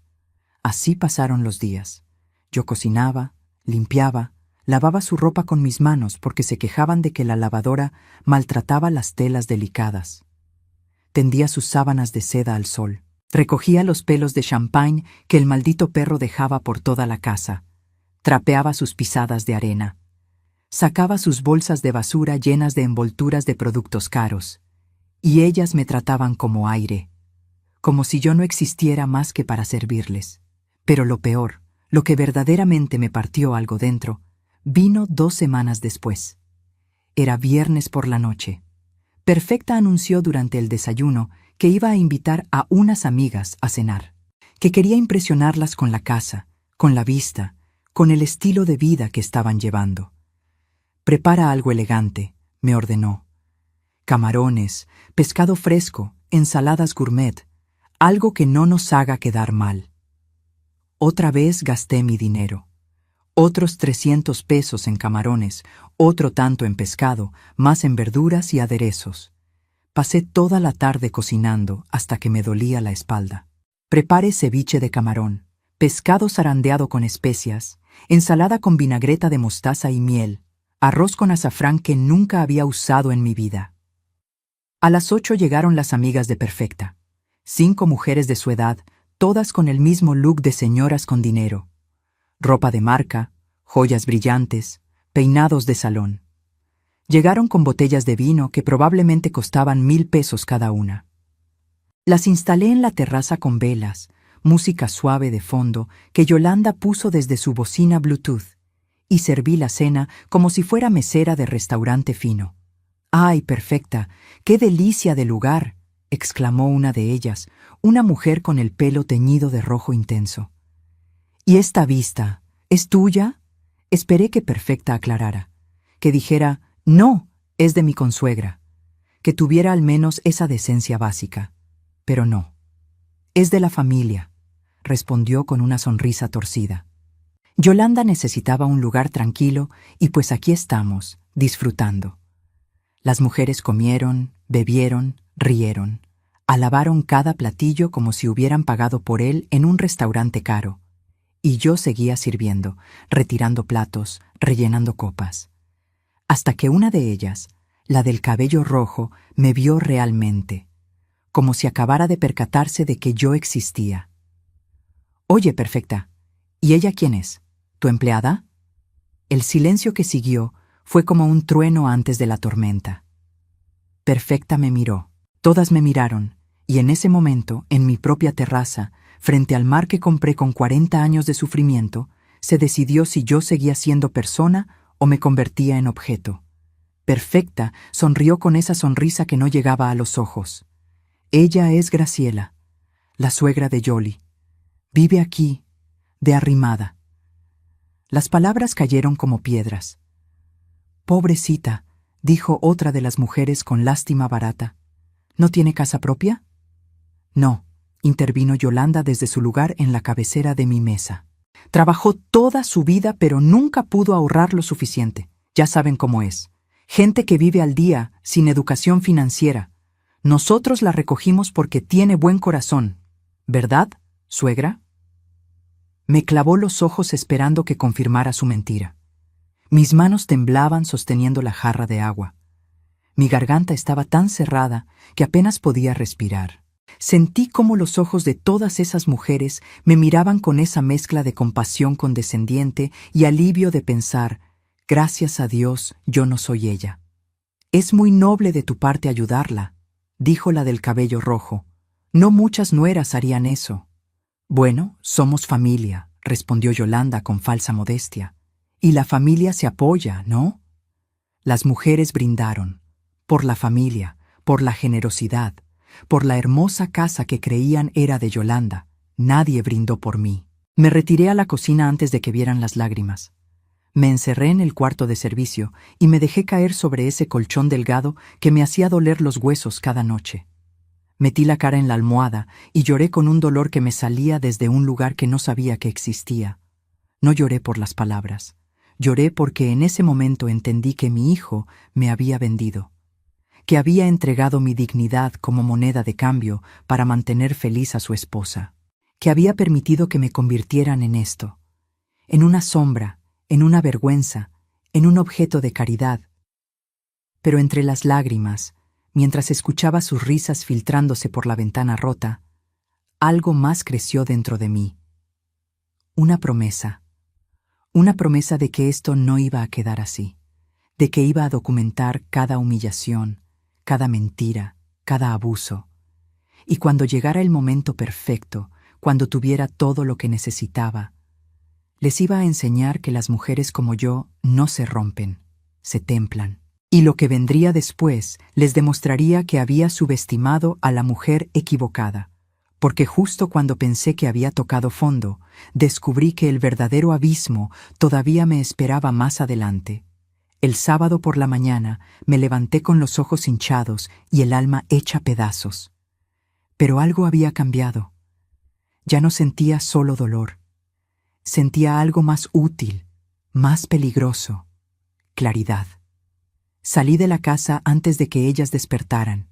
Así pasaron los días. Yo cocinaba, limpiaba, lavaba su ropa con mis manos porque se quejaban de que la lavadora maltrataba las telas delicadas. Tendía sus sábanas de seda al sol. Recogía los pelos de champagne que el maldito perro dejaba por toda la casa. Trapeaba sus pisadas de arena. Sacaba sus bolsas de basura llenas de envolturas de productos caros. Y ellas me trataban como aire, como si yo no existiera más que para servirles. Pero lo peor, lo que verdaderamente me partió algo dentro, vino 2 semanas después. Era viernes por la noche. Perfecta anunció durante el desayuno que iba a invitar a unas amigas a cenar, que quería impresionarlas con la casa, con la vista, con el estilo de vida que estaban llevando. Prepara algo elegante, me ordenó. Camarones, pescado fresco, ensaladas gourmet, algo que no nos haga quedar mal. Otra vez gasté mi dinero. Otros 300 pesos en camarones, otro tanto en pescado, más en verduras y aderezos. Pasé toda la tarde cocinando hasta que me dolía la espalda. Prepare ceviche de camarón, pescado zarandeado con especias, ensalada con vinagreta de mostaza y miel, arroz con azafrán que nunca había usado en mi vida. A las 8 llegaron las amigas de Perfecta. 5 mujeres de su edad, todas con el mismo look de señoras con dinero. Ropa de marca, joyas brillantes, peinados de salón. Llegaron con botellas de vino que probablemente costaban 1000 pesos cada una. Las instalé en la terraza con velas, música suave de fondo que Yolanda puso desde su bocina Bluetooth, y serví la cena como si fuera mesera de restaurante fino. ¡Ay, Perfecta! ¡Qué delicia de lugar!, exclamó una de ellas, una mujer con el pelo teñido de rojo intenso. ¿Y esta vista? ¿Es tuya? Esperé que Perfecta aclarara, que dijera, no, es de mi consuegra, que tuviera al menos esa decencia básica. Pero no. Es de la familia, respondió con una sonrisa torcida. Yolanda necesitaba un lugar tranquilo y pues aquí estamos, disfrutando. Las mujeres comieron, bebieron, rieron, alabaron cada platillo como si hubieran pagado por él en un restaurante caro. Y yo seguía sirviendo, retirando platos, rellenando copas. Hasta que una de ellas, la del cabello rojo, me vio realmente, como si acabara de percatarse de que yo existía. «Oye, Perfecta, ¿y ella quién es? ¿Tu empleada?» El silencio que siguió fue como un trueno antes de la tormenta. Perfecta me miró, todas me miraron, y en ese momento, en mi propia terraza, frente al mar que compré con 40 años de sufrimiento, se decidió si yo seguía siendo persona o me convertía en objeto. Perfecta sonrió con esa sonrisa que no llegaba a los ojos. Ella es Graciela, la suegra de Yoli. Vive aquí, de arrimada. Las palabras cayeron como piedras. Pobrecita, dijo otra de las mujeres con lástima barata. ¿No tiene casa propia? No, intervino Yolanda desde su lugar en la cabecera de mi mesa. Trabajó toda su vida, pero nunca pudo ahorrar lo suficiente. Ya saben cómo es. Gente que vive al día, sin educación financiera. Nosotros la recogimos porque tiene buen corazón. ¿Verdad, suegra? Me clavó los ojos esperando que confirmara su mentira. Mis manos temblaban sosteniendo la jarra de agua. Mi garganta estaba tan cerrada que apenas podía respirar. Sentí cómo los ojos de todas esas mujeres me miraban con esa mezcla de compasión condescendiente y alivio de pensar, gracias a Dios, yo no soy ella. Es muy noble de tu parte ayudarla, dijo la del cabello rojo. No muchas nueras harían eso. Bueno, somos familia, respondió Yolanda con falsa modestia. Y la familia se apoya, ¿no? Las mujeres brindaron, por la familia, por la generosidad, por la hermosa casa que creían era de Yolanda. Nadie brindó por mí. Me retiré a la cocina antes de que vieran las lágrimas. Me encerré en el cuarto de servicio y me dejé caer sobre ese colchón delgado que me hacía doler los huesos cada noche. Metí la cara en la almohada y lloré con un dolor que me salía desde un lugar que no sabía que existía. No lloré por las palabras. Lloré porque en ese momento entendí que mi hijo me había vendido, que había entregado mi dignidad como moneda de cambio para mantener feliz a su esposa, que había permitido que me convirtieran en esto, en una sombra, en una vergüenza, en un objeto de caridad. Pero entre las lágrimas, mientras escuchaba sus risas filtrándose por la ventana rota, algo más creció dentro de mí. Una promesa de que esto no iba a quedar así, de que iba a documentar cada humillación, cada mentira, cada abuso. Y cuando llegara el momento perfecto, cuando tuviera todo lo que necesitaba, les iba a enseñar que las mujeres como yo no se rompen, se templan. Y lo que vendría después les demostraría que había subestimado a la mujer equivocada, porque justo cuando pensé que había tocado fondo, descubrí que el verdadero abismo todavía me esperaba más adelante. El sábado por la mañana me levanté con los ojos hinchados y el alma hecha pedazos. Pero algo había cambiado. Ya no sentía solo dolor. Sentía algo más útil, más peligroso: claridad. Salí de la casa antes de que ellas despertaran.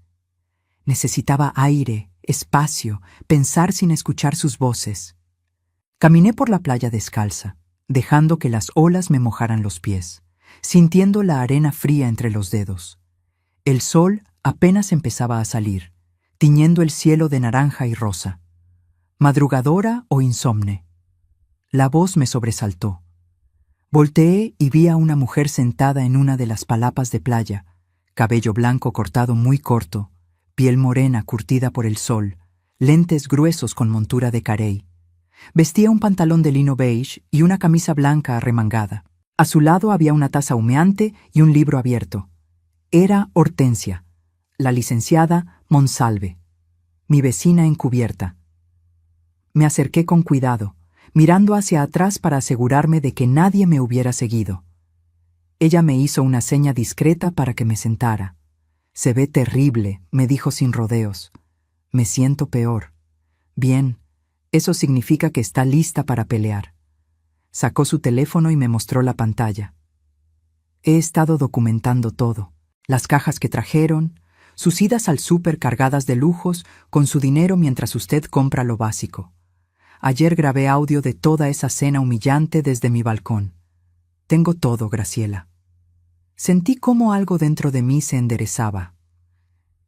Necesitaba aire, espacio, pensar sin escuchar sus voces. Caminé por la playa descalza, dejando que las olas me mojaran los pies, sintiendo la arena fría entre los dedos. El sol apenas empezaba a salir, tiñendo el cielo de naranja y rosa. ¿Madrugadora o insomne? La voz me sobresaltó. Volteé y vi a una mujer sentada en una de las palapas de playa, cabello blanco cortado muy corto, piel morena curtida por el sol, lentes gruesos con montura de carey. Vestía un pantalón de lino beige y una camisa blanca arremangada. A su lado había una taza humeante y un libro abierto. Era Hortensia, la licenciada Monsalve, mi vecina encubierta. Me acerqué con cuidado, mirando hacia atrás para asegurarme de que nadie me hubiera seguido. Ella me hizo una seña discreta para que me sentara. «Se ve terrible», me dijo sin rodeos. «Me siento peor». «Bien, eso significa que está lista para pelear». Sacó su teléfono y me mostró la pantalla. He estado documentando todo: las cajas que trajeron, sus idas al súper cargadas de lujos con su dinero mientras usted compra lo básico. Ayer grabé audio de toda esa cena humillante desde mi balcón. Tengo todo, Graciela. Sentí cómo algo dentro de mí se enderezaba.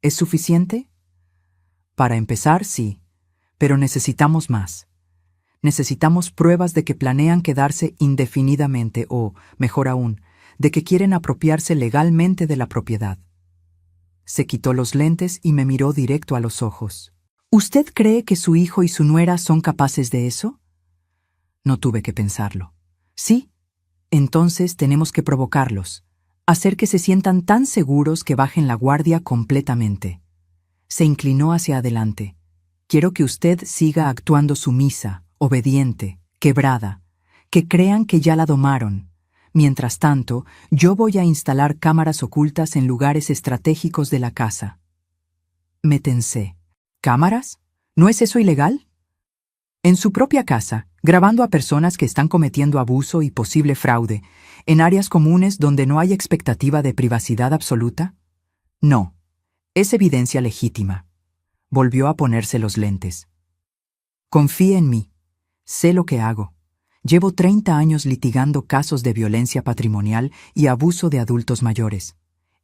¿Es suficiente? Para empezar, sí, pero necesitamos más. Necesitamos pruebas de que planean quedarse indefinidamente o, mejor aún, de que quieren apropiarse legalmente de la propiedad. Se quitó los lentes y me miró directo a los ojos. ¿Usted cree que su hijo y su nuera son capaces de eso? No tuve que pensarlo. Sí, entonces tenemos que provocarlos, hacer que se sientan tan seguros que bajen la guardia completamente. Se inclinó hacia adelante. Quiero que usted siga actuando sumisa, obediente, quebrada, que crean que ya la domaron. Mientras tanto, yo voy a instalar cámaras ocultas en lugares estratégicos de la casa. Me tensé. ¿Cámaras? ¿No es eso ilegal? En su propia casa, grabando a personas que están cometiendo abuso y posible fraude, en áreas comunes donde no hay expectativa de privacidad absoluta. No, es evidencia legítima. Volvió a ponerse los lentes. Confíe en mí. Sé lo que hago. Llevo 30 años litigando casos de violencia patrimonial y abuso de adultos mayores.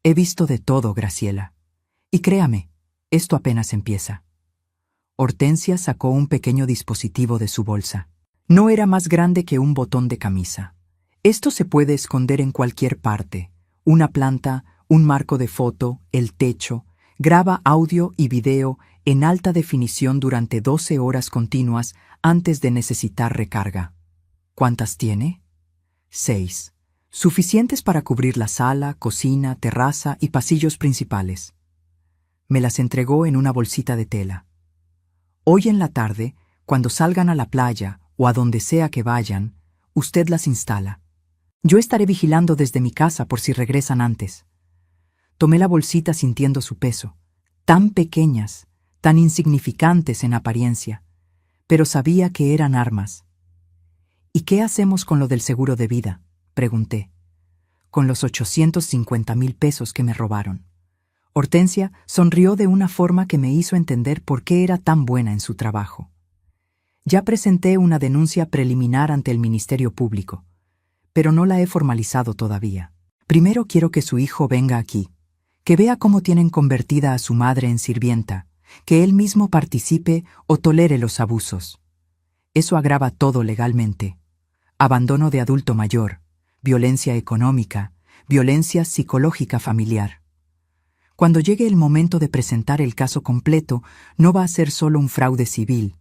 He visto de todo, Graciela. Y créame, esto apenas empieza. Hortensia sacó un pequeño dispositivo de su bolsa. No era más grande que un botón de camisa. Esto se puede esconder en cualquier parte. Una planta, un marco de foto, el techo. Graba audio y video en alta definición durante 12 horas continuas antes de necesitar recarga. ¿Cuántas tiene? 6. Suficientes para cubrir la sala, cocina, terraza y pasillos principales. Me las entregó en una bolsita de tela. Hoy en la tarde, cuando salgan a la playa o a donde sea que vayan, usted las instala. Yo estaré vigilando desde mi casa por si regresan antes. Tomé la bolsita sintiendo su peso. Tan pequeñas, tan insignificantes en apariencia, pero sabía que eran armas. ¿Y qué hacemos con lo del seguro de vida?, pregunté. Con los 850,000 pesos que me robaron. Hortensia sonrió de una forma que me hizo entender por qué era tan buena en su trabajo. Ya presenté una denuncia preliminar ante el Ministerio Público, pero no la he formalizado todavía. Primero quiero que su hijo venga aquí, que vea cómo tienen convertida a su madre en sirvienta, que él mismo participe o tolere los abusos. Eso agrava todo legalmente. Abandono de adulto mayor, violencia económica, violencia psicológica familiar. Cuando llegue el momento de presentar el caso completo, no va a ser solo un fraude civil,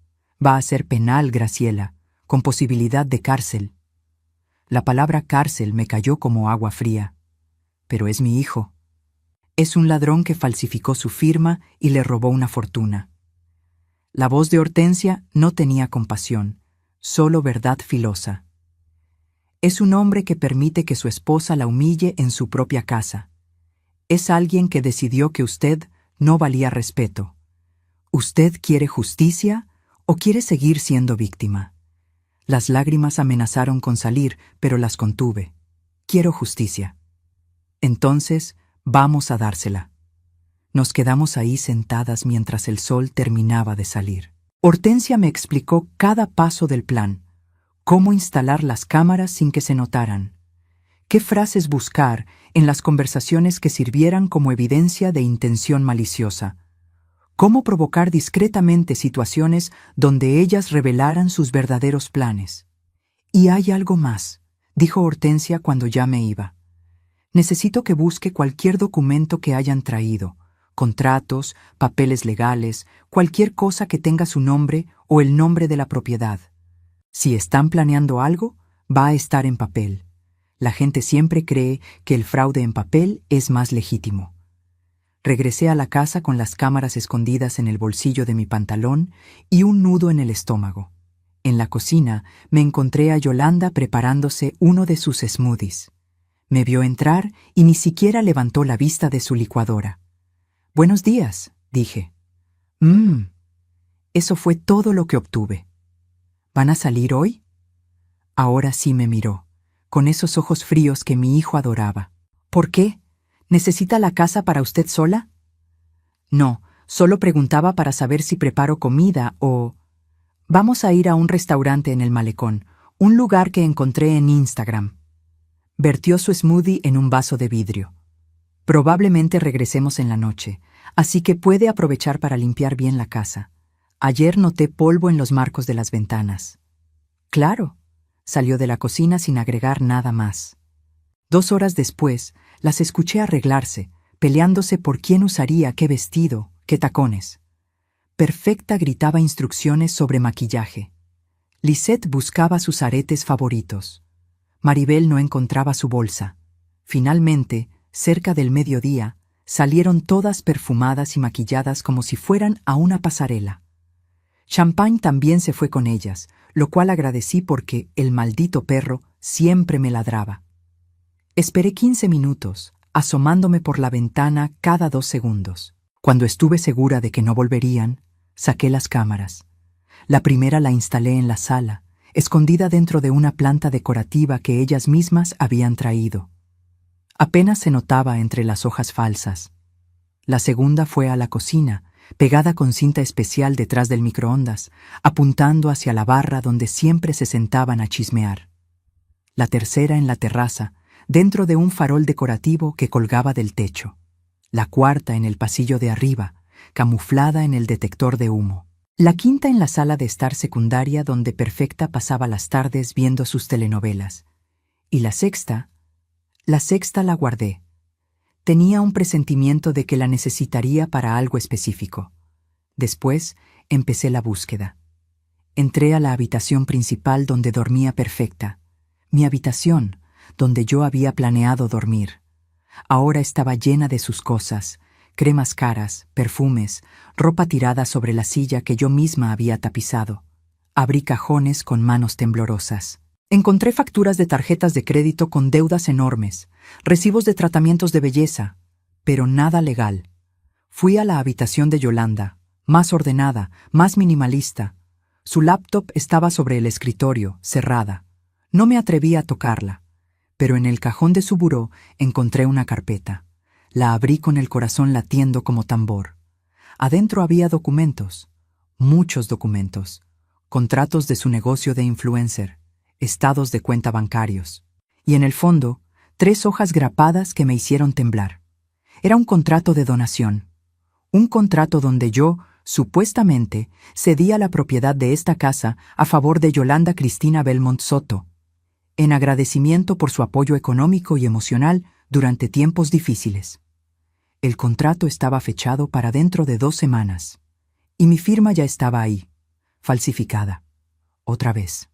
va a ser penal, Graciela, con posibilidad de cárcel. La palabra cárcel me cayó como agua fría. Pero es mi hijo. Es un ladrón que falsificó su firma y le robó una fortuna. La voz de Hortensia no tenía compasión, solo verdad filosa. Es un hombre que permite que su esposa la humille en su propia casa. Es alguien que decidió que usted no valía respeto. ¿Usted quiere justicia o quiere seguir siendo víctima? Las lágrimas amenazaron con salir, pero las contuve. Quiero justicia. Entonces, vamos a dársela. Nos quedamos ahí sentadas mientras el sol terminaba de salir. Hortensia me explicó cada paso del plan, cómo instalar las cámaras sin que se notaran, qué frases buscar en las conversaciones que sirvieran como evidencia de intención maliciosa, cómo provocar discretamente situaciones donde ellas revelaran sus verdaderos planes. Y hay algo más, dijo Hortensia cuando ya me iba. Necesito que busque cualquier documento que hayan traído, contratos, papeles legales, cualquier cosa que tenga su nombre o el nombre de la propiedad. Si están planeando algo, va a estar en papel. La gente siempre cree que el fraude en papel es más legítimo. Regresé a la casa con las cámaras escondidas en el bolsillo de mi pantalón y un nudo en el estómago. En la cocina me encontré a Yolanda preparándose uno de sus smoothies. Me vio entrar y ni siquiera levantó la vista de su licuadora. «Buenos días», dije. Eso fue todo lo que obtuve. ¿Van a salir hoy? Ahora sí me miró, con esos ojos fríos que mi hijo adoraba. ¿Por qué? ¿Necesita la casa para usted sola? No, solo preguntaba para saber si preparo comida o... Vamos a ir a un restaurante en el malecón, un lugar que encontré en Instagram. Vertió su smoothie en un vaso de vidrio. Probablemente regresemos en la noche, así que puede aprovechar para limpiar bien la casa. Ayer noté polvo en los marcos de las ventanas. Claro, salió de la cocina sin agregar nada más. 2 horas después, las escuché arreglarse, peleándose por quién usaría qué vestido, qué tacones. Perfecta gritaba instrucciones sobre maquillaje. Lisette buscaba sus aretes favoritos. Maribel no encontraba su bolsa. Finalmente, cerca del mediodía, salieron todas perfumadas y maquilladas como si fueran a una pasarela. Champagne también se fue con ellas, lo cual agradecí porque el maldito perro siempre me ladraba. Esperé 15 minutos, asomándome por la ventana cada 2 segundos. Cuando estuve segura de que no volverían, saqué las cámaras. La primera la instalé en la sala, escondida dentro de una planta decorativa que ellas mismas habían traído. Apenas se notaba entre las hojas falsas. La segunda fue a la cocina, pegada con cinta especial detrás del microondas, apuntando hacia la barra donde siempre se sentaban a chismear. La tercera en la terraza, dentro de un farol decorativo que colgaba del techo. La cuarta en el pasillo de arriba, camuflada en el detector de humo. La quinta en la sala de estar secundaria donde Perfecta pasaba las tardes viendo sus telenovelas. Y la sexta la guardé. Tenía un presentimiento de que la necesitaría para algo específico. Después empecé la búsqueda. Entré a la habitación principal donde dormía Perfecta. Mi habitación, donde yo había planeado dormir. Ahora estaba llena de sus cosas, cremas caras, perfumes, ropa tirada sobre la silla que yo misma había tapizado. Abrí cajones con manos temblorosas. Encontré facturas de tarjetas de crédito con deudas enormes, recibos de tratamientos de belleza, pero nada legal. Fui a la habitación de Yolanda, más ordenada, más minimalista. Su laptop estaba sobre el escritorio, cerrada. No me atreví a tocarla, pero en el cajón de su buró encontré una carpeta. La abrí con el corazón latiendo como tambor. Adentro había documentos, muchos documentos, contratos de su negocio de influencer, estados de cuenta bancarios. Y en el fondo, 3 hojas grapadas que me hicieron temblar. Era un contrato de donación. Un contrato donde yo, supuestamente, cedía la propiedad de esta casa a favor de Yolanda Cristina Belmont Soto, en agradecimiento por su apoyo económico y emocional durante tiempos difíciles. El contrato estaba fechado para dentro de 2 semanas, y mi firma ya estaba ahí, falsificada. Otra vez.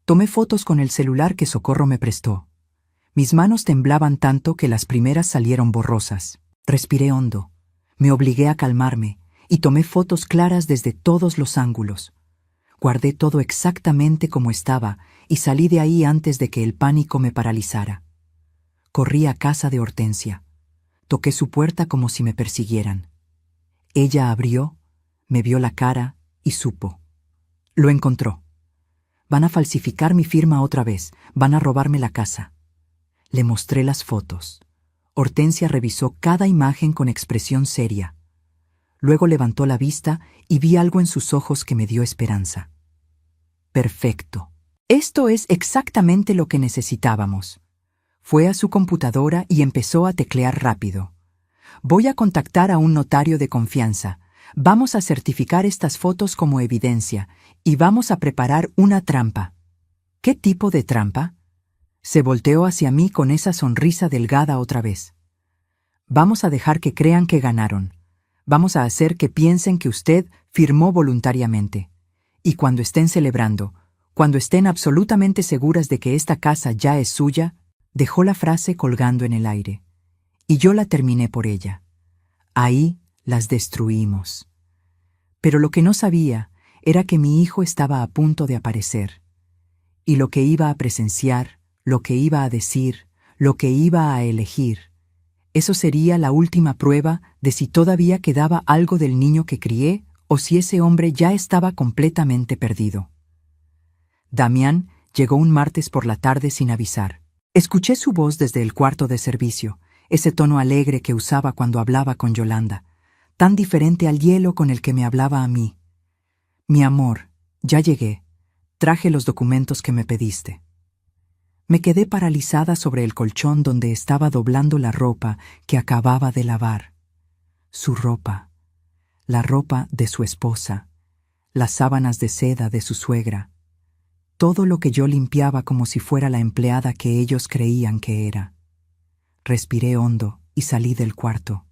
Tomé fotos con el celular que Socorro me prestó. Mis manos temblaban tanto que las primeras salieron borrosas. Respiré hondo, me obligué a calmarme y tomé fotos claras desde todos los ángulos. Guardé todo exactamente como estaba y salí de ahí antes de que el pánico me paralizara. Corrí a casa de Hortensia. Toqué su puerta como si me persiguieran. Ella abrió, me vio la cara y supo. Lo encontró. Van a falsificar mi firma otra vez, van a robarme la casa. Le mostré las fotos. Hortensia revisó cada imagen con expresión seria. Luego levantó la vista y vi algo en sus ojos que me dio esperanza. Perfecto. Esto es exactamente lo que necesitábamos. Fue a su computadora y empezó a teclear rápido. Voy a contactar a un notario de confianza. Vamos a certificar estas fotos como evidencia y vamos a preparar una trampa. ¿Qué tipo de trampa? Se volteó hacia mí con esa sonrisa delgada otra vez. Vamos a dejar que crean que ganaron. Vamos a hacer que piensen que usted firmó voluntariamente. Y cuando estén celebrando, cuando estén absolutamente seguras de que esta casa ya es suya, dejó la frase colgando en el aire. Y yo la terminé por ella. Ahí las destruimos. Pero lo que no sabía era que mi hijo estaba a punto de aparecer. Y lo que iba a presenciar, lo que iba a decir, lo que iba a elegir, eso sería la última prueba de si todavía quedaba algo del niño que crié o si ese hombre ya estaba completamente perdido. Damián llegó un martes por la tarde sin avisar. Escuché su voz desde el cuarto de servicio, ese tono alegre que usaba cuando hablaba con Yolanda, tan diferente al hielo con el que me hablaba a mí. Mi amor, ya llegué. Traje los documentos que me pediste. Me quedé paralizada sobre el colchón donde estaba doblando la ropa que acababa de lavar. Su ropa, la ropa de su esposa, las sábanas de seda de su suegra, todo lo que yo limpiaba como si fuera la empleada que ellos creían que era. Respiré hondo y salí del cuarto.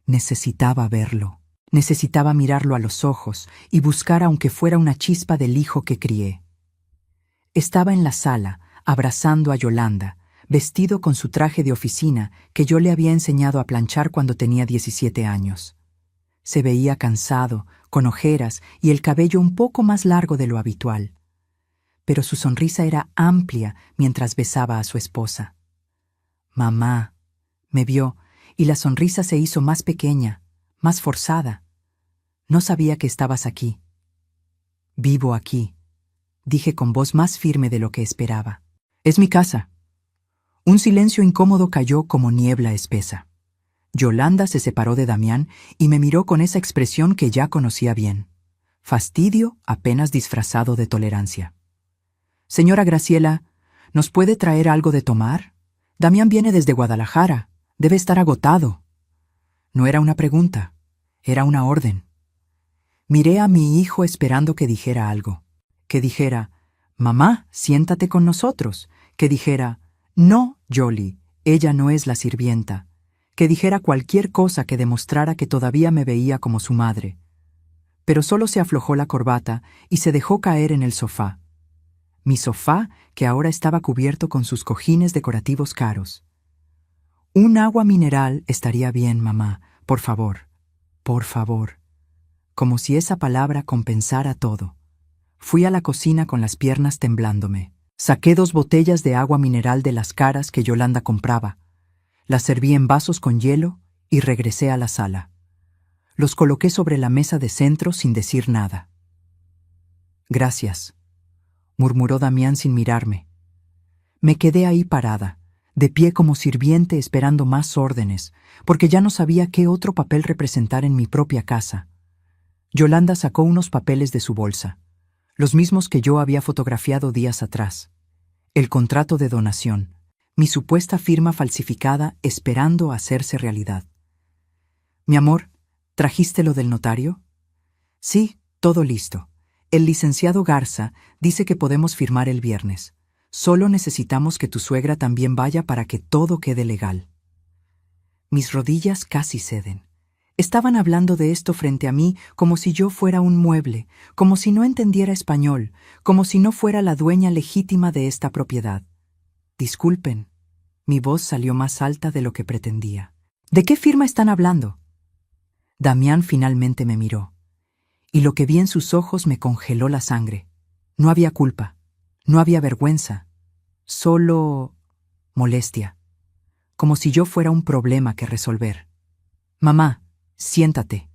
Necesitaba verlo. Necesitaba mirarlo a los ojos y buscar aunque fuera una chispa del hijo que crié. Estaba en la sala, abrazando a Yolanda, vestido con su traje de oficina que yo le había enseñado a planchar cuando tenía 17 años. Se veía cansado, con ojeras y el cabello un poco más largo de lo habitual. Pero su sonrisa era amplia mientras besaba a su esposa. Mamá, me vio, y la sonrisa se hizo más pequeña, más forzada. No sabía que estabas aquí. Vivo aquí, dije con voz más firme de lo que esperaba. Es mi casa. Un silencio incómodo cayó como niebla espesa. Yolanda se separó de Damián y me miró con esa expresión que ya conocía bien. Fastidio apenas disfrazado de tolerancia. Señora Graciela, ¿nos puede traer algo de tomar? Damián viene desde Guadalajara. Debe estar agotado. No era una pregunta, era una orden. Miré a mi hijo esperando que dijera algo. Que dijera, mamá, siéntate con nosotros. Que dijera, no, Jolie, ella no es la sirvienta. Que dijera cualquier cosa que demostrara que todavía me veía como su madre. Pero solo se aflojó la corbata y se dejó caer en el sofá. Mi sofá, que ahora estaba cubierto con sus cojines decorativos caros. Un agua mineral estaría bien, mamá, por favor, por favor. Como si esa palabra compensara todo. Fui a la cocina con las piernas temblándome. Saqué 2 botellas de agua mineral de las caras que Yolanda compraba. Las serví en vasos con hielo y regresé a la sala. Los coloqué sobre la mesa de centro sin decir nada. Gracias, murmuró Damián sin mirarme. Me quedé ahí parada, de pie como sirviente esperando más órdenes, porque ya no sabía qué otro papel representar en mi propia casa. Yolanda sacó unos papeles de su bolsa, los mismos que yo había fotografiado días atrás. El contrato de donación, mi supuesta firma falsificada esperando hacerse realidad. Mi amor, ¿trajiste lo del notario? Sí, todo listo. El licenciado Garza dice que podemos firmar el viernes. Solo necesitamos que tu suegra también vaya para que todo quede legal. Mis rodillas casi ceden. Estaban hablando de esto frente a mí como si yo fuera un mueble, como si no entendiera español, como si no fuera la dueña legítima de esta propiedad. Disculpen, mi voz salió más alta de lo que pretendía. ¿De qué firma están hablando? Damián finalmente me miró, y lo que vi en sus ojos me congeló la sangre. No había culpa, no había vergüenza, solo molestia, como si yo fuera un problema que resolver. Mamá, siéntate.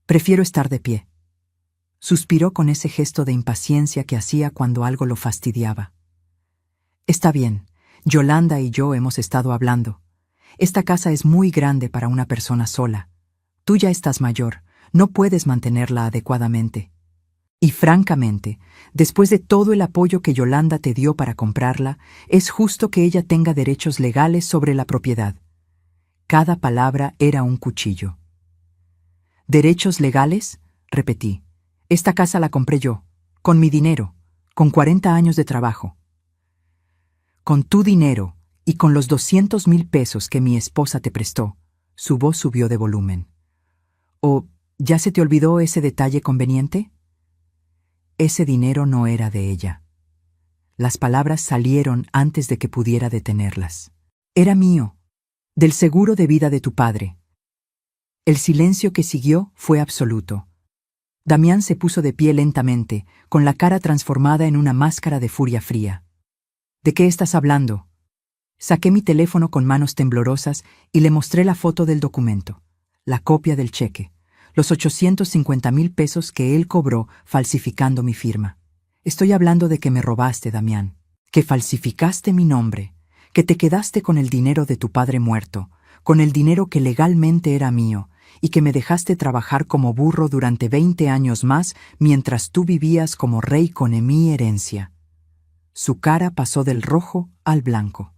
Prefiero estar de pie. Suspiró con ese gesto de impaciencia que hacía cuando algo lo fastidiaba. Está bien, Yolanda y yo hemos estado hablando. Esta casa es muy grande para una persona sola. Tú ya estás mayor, no puedes mantenerla adecuadamente. Y francamente, después de todo el apoyo que Yolanda te dio para comprarla, es justo que ella tenga derechos legales sobre la propiedad. Cada palabra era un cuchillo. ¿Derechos legales? Repetí. Esta casa la compré yo, con mi dinero, con 40 años de trabajo. Con tu dinero y con los 200,000 pesos que mi esposa te prestó. Su voz subió de volumen. ¿O ya se te olvidó ese detalle conveniente? Ese dinero no era de ella. Las palabras salieron antes de que pudiera detenerlas. Era mío, del seguro de vida de tu padre. El silencio que siguió fue absoluto. Damián se puso de pie lentamente, con la cara transformada en una máscara de furia fría. ¿De qué estás hablando? Saqué mi teléfono con manos temblorosas y le mostré la foto del documento, la copia del cheque, los 850,000 pesos que él cobró falsificando mi firma. Estoy hablando de que me robaste, Damián, que falsificaste mi nombre, que te quedaste con el dinero de tu padre muerto, con el dinero que legalmente era mío, y que me dejaste trabajar como burro durante 20 años más mientras tú vivías como rey con mi herencia. Su cara pasó del rojo al blanco.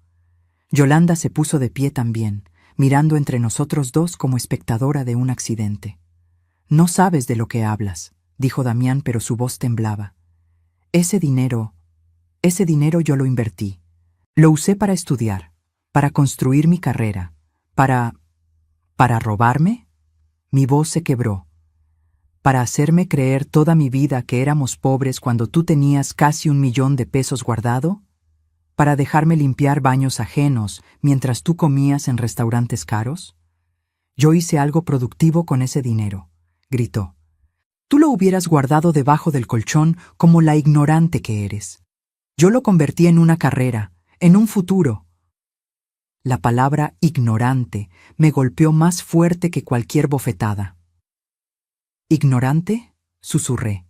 Yolanda se puso de pie también, mirando entre nosotros dos como espectadora de un accidente. No sabes de lo que hablas, dijo Damián, pero su voz temblaba. Ese dinero yo lo invertí. Lo usé para estudiar, para construir mi carrera, ¿Para robarme? Mi voz se quebró. ¿Para hacerme creer toda mi vida que éramos pobres cuando tú tenías casi 1,000,000 de pesos guardado? ¿Para dejarme limpiar baños ajenos mientras tú comías en restaurantes caros? Yo hice algo productivo con ese dinero, gritó. Tú lo hubieras guardado debajo del colchón como la ignorante que eres. Yo lo convertí en una carrera, en un futuro. La palabra ignorante me golpeó más fuerte que cualquier bofetada. ¿Ignorante? Susurré.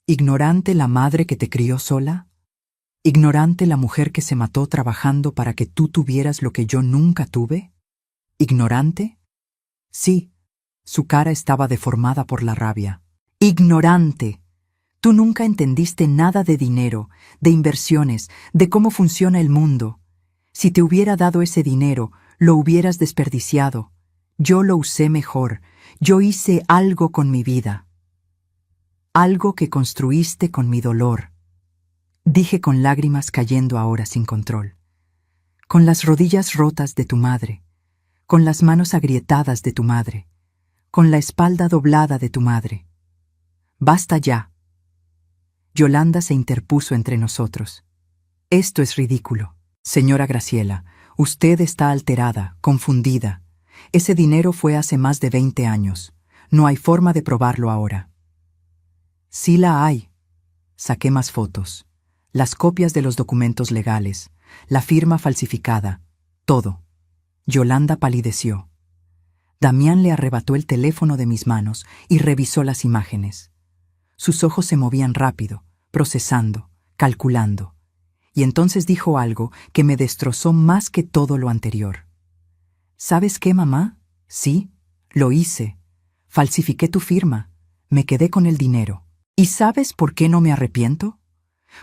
¿Ignorante la madre que te crió sola? ¿Ignorante la mujer que se mató trabajando para que tú tuvieras lo que yo nunca tuve? ¿Ignorante? Sí, su cara estaba deformada por la rabia. ¡Ignorante! Tú nunca entendiste nada de dinero, de inversiones, de cómo funciona el mundo. Si te hubiera dado ese dinero, lo hubieras desperdiciado. Yo lo usé mejor. Yo hice algo con mi vida. Algo que construiste con mi dolor. Dije con lágrimas cayendo ahora sin control. Con las rodillas rotas de tu madre. Con las manos agrietadas de tu madre. Con la espalda doblada de tu madre. Basta ya. Yolanda se interpuso entre nosotros. Esto es ridículo. Señora Graciela, usted está alterada, confundida. Ese dinero fue hace más de 20 años. No hay forma de probarlo ahora. Sí la hay. Saqué más fotos. Las copias de los documentos legales, la firma falsificada, todo. Yolanda palideció. Damián le arrebató el teléfono de mis manos y revisó las imágenes. Sus ojos se movían rápido, procesando, calculando. Y entonces dijo algo que me destrozó más que todo lo anterior. ¿Sabes qué, mamá? Sí, lo hice. Falsifiqué tu firma. Me quedé con el dinero. ¿Y sabes por qué no me arrepiento?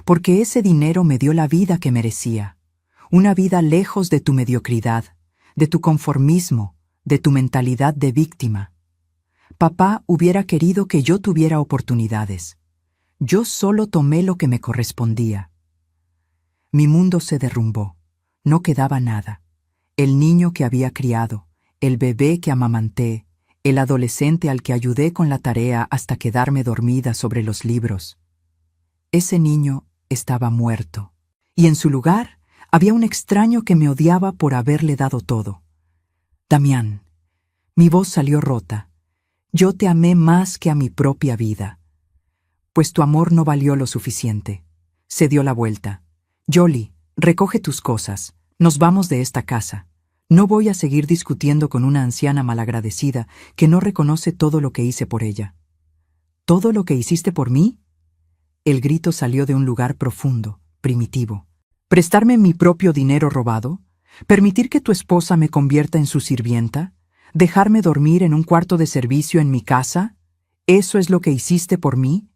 Porque ese dinero me dio la vida que merecía. Una vida lejos de tu mediocridad, de tu conformismo, de tu mentalidad de víctima. Papá hubiera querido que yo tuviera oportunidades. Yo solo tomé lo que me correspondía. Mi mundo se derrumbó. No quedaba nada. El niño que había criado, el bebé que amamanté, el adolescente al que ayudé con la tarea hasta quedarme dormida sobre los libros. Ese niño estaba muerto, y en su lugar había un extraño que me odiaba por haberle dado todo. Damián, mi voz salió rota. Yo te amé más que a mi propia vida. Pues tu amor no valió lo suficiente. Se dio la vuelta. Yoli, recoge tus cosas. Nos vamos de esta casa. No voy a seguir discutiendo con una anciana malagradecida que no reconoce todo lo que hice por ella. ¿Todo lo que hiciste por mí? El grito salió de un lugar profundo, primitivo. ¿Prestarme mi propio dinero robado? ¿Permitir que tu esposa me convierta en su sirvienta? ¿Dejarme dormir en un cuarto de servicio en mi casa? ¿Eso es lo que hiciste por mí?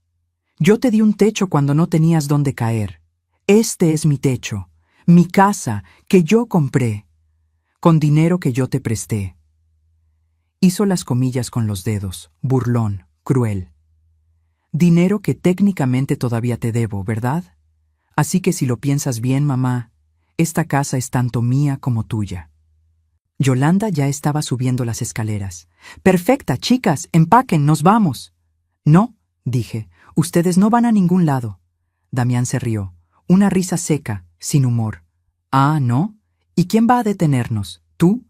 Yo te di un techo cuando no tenías dónde caer. Este es mi techo, mi casa, que yo compré, con dinero que yo te presté. Hizo las comillas con los dedos, burlón, cruel. Dinero que técnicamente todavía te debo, ¿verdad? Así que si lo piensas bien, mamá, esta casa es tanto mía como tuya. Yolanda ya estaba subiendo las escaleras. Perfecta, chicas, empaquen, nos vamos. No, dije, ustedes no van a ningún lado. Damián se rió, una risa seca, sin humor. Ah, ¿no? ¿Y quién va a detenernos? ¿Tú?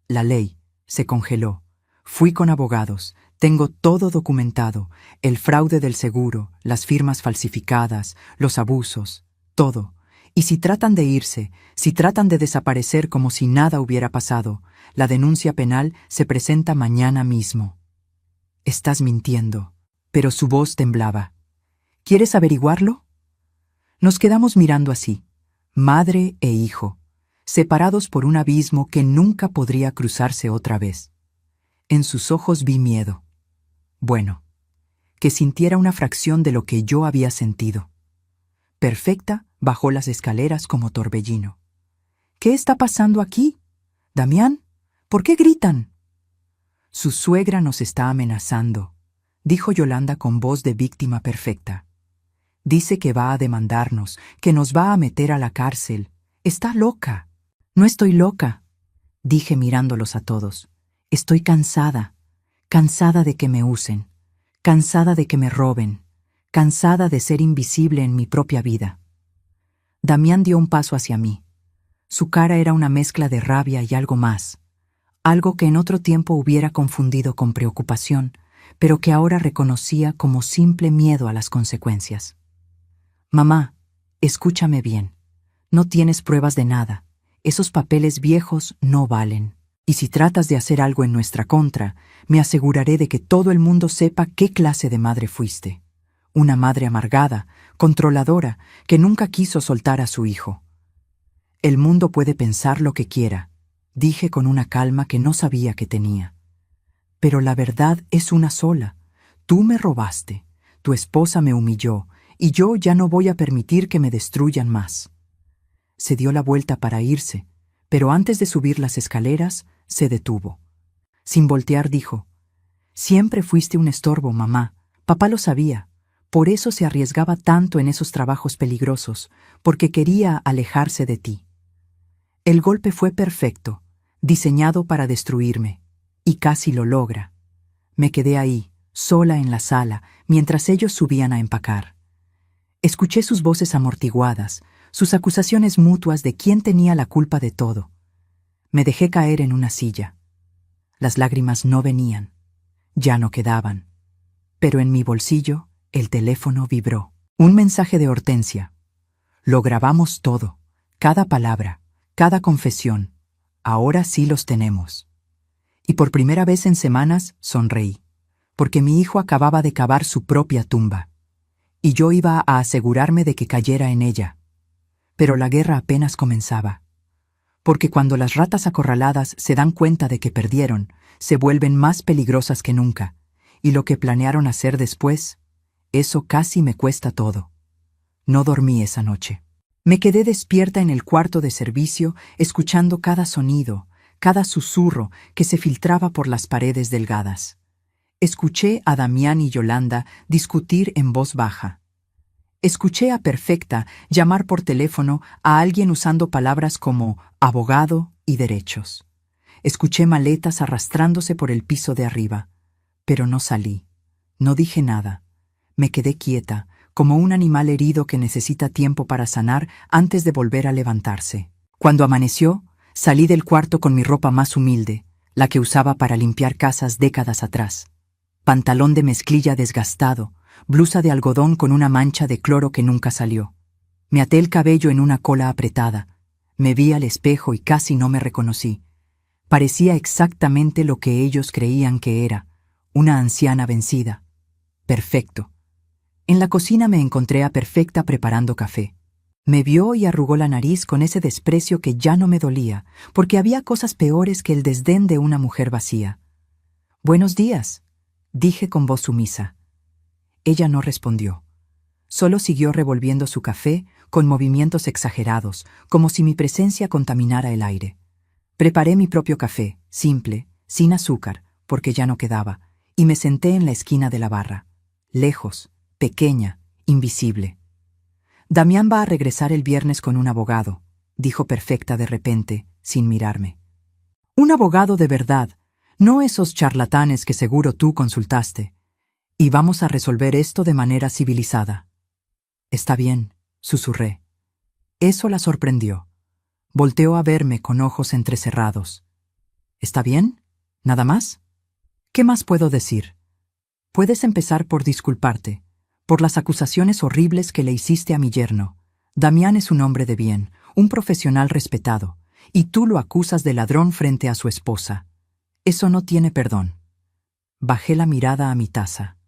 La ley. Se congeló. Fui con abogados. Tengo todo documentado. El fraude del seguro, las firmas falsificadas, los abusos, todo. Y si tratan de irse, si tratan de desaparecer como si nada hubiera pasado, la denuncia penal se presenta mañana mismo. Estás mintiendo. Pero su voz temblaba. ¿Quieres averiguarlo? Nos quedamos mirando así, madre e hijo, separados por un abismo que nunca podría cruzarse otra vez. En sus ojos vi miedo. Bueno, que sintiera una fracción de lo que yo había sentido. Perfecta bajó las escaleras como torbellino. ¿Qué está pasando aquí? Damián, ¿por qué gritan? Su suegra nos está amenazando, dijo Yolanda con voz de víctima perfecta. Dice que va a demandarnos, que nos va a meter a la cárcel. Está loca. No estoy loca, dije mirándolos a todos. Estoy cansada, cansada de que me usen, cansada de que me roben, cansada de ser invisible en mi propia vida. Damián dio un paso hacia mí. Su cara era una mezcla de rabia y algo más, algo que en otro tiempo hubiera confundido con preocupación, pero que ahora reconocía como simple miedo a las consecuencias. Mamá, escúchame bien. No tienes pruebas de nada. Esos papeles viejos no valen. Y si tratas de hacer algo en nuestra contra, me aseguraré de que todo el mundo sepa qué clase de madre fuiste. Una madre amargada, controladora, que nunca quiso soltar a su hijo. El mundo puede pensar lo que quiera, dije con una calma que no sabía que tenía. Pero la verdad es una sola. Tú me robaste, tu esposa me humilló, y yo ya no voy a permitir que me destruyan más. Se dio la vuelta para irse, pero antes de subir las escaleras, se detuvo. Sin voltear dijo, «Siempre fuiste un estorbo, mamá. Papá lo sabía. Por eso se arriesgaba tanto en esos trabajos peligrosos, porque quería alejarse de ti. El golpe fue perfecto, diseñado para destruirme, y casi lo logra. Me quedé ahí, sola en la sala, mientras ellos subían a empacar. Escuché sus voces amortiguadas, sus acusaciones mutuas de quién tenía la culpa de todo. Me dejé caer en una silla. Las lágrimas no venían, ya no quedaban. Pero en mi bolsillo, el teléfono vibró. Un mensaje de Hortensia. Lo grabamos todo, cada palabra, cada confesión. Ahora sí los tenemos. Y por primera vez en semanas sonreí, porque mi hijo acababa de cavar su propia tumba. Y yo iba a asegurarme de que cayera en ella. Pero la guerra apenas comenzaba. Porque cuando las ratas acorraladas se dan cuenta de que perdieron, se vuelven más peligrosas que nunca, y lo que planearon hacer después, eso casi me cuesta todo. No dormí esa noche. Me quedé despierta en el cuarto de servicio, escuchando cada sonido, cada susurro que se filtraba por las paredes delgadas. Escuché a Damián y Yolanda discutir en voz baja. Escuché a Perfecta llamar por teléfono a alguien usando palabras como abogado y derechos. Escuché maletas arrastrándose por el piso de arriba, pero no salí. No dije nada. Me quedé quieta, como un animal herido que necesita tiempo para sanar antes de volver a levantarse. Cuando amaneció, salí del cuarto con mi ropa más humilde, la que usaba para limpiar casas décadas atrás. Pantalón de mezclilla desgastado, blusa de algodón con una mancha de cloro que nunca salió. Me até el cabello en una cola apretada. Me vi al espejo y casi no me reconocí. Parecía exactamente lo que ellos creían que era, una anciana vencida. Perfecto. En la cocina me encontré a Perfecta preparando café. Me vio y arrugó la nariz con ese desprecio que ya no me dolía, porque había cosas peores que el desdén de una mujer vacía. «Buenos días», dije con voz sumisa. Ella no respondió. Solo siguió revolviendo su café con movimientos exagerados, como si mi presencia contaminara el aire. Preparé mi propio café, simple, sin azúcar, porque ya no quedaba, y me senté en la esquina de la barra, lejos, pequeña, invisible. «Damián va a regresar el viernes con un abogado», dijo Perfecta de repente, sin mirarme. «Un abogado de verdad, no esos charlatanes que seguro tú consultaste. Y vamos a resolver esto de manera civilizada». «Está bien», susurré. Eso la sorprendió. Volteó a verme con ojos entrecerrados. «¿Está bien? ¿Nada más? ¿Qué más puedo decir? Puedes empezar por disculparte, por las acusaciones horribles que le hiciste a mi yerno. Damián es un hombre de bien, un profesional respetado, y tú lo acusas de ladrón frente a su esposa. Eso no tiene perdón». Bajé la mirada a mi taza.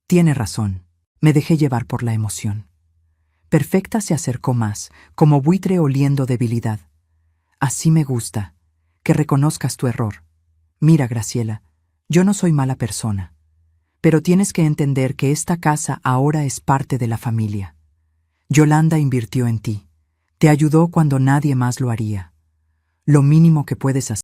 Tiene razón, me dejé llevar por la emoción. Perfecta se acercó más, como buitre oliendo debilidad. «Así me gusta, que reconozcas tu error. Mira, Graciela, yo no soy mala persona. Pero tienes que entender que esta casa ahora es parte de la familia. Yolanda invirtió en ti. Te ayudó cuando nadie más lo haría. Lo mínimo que puedes hacer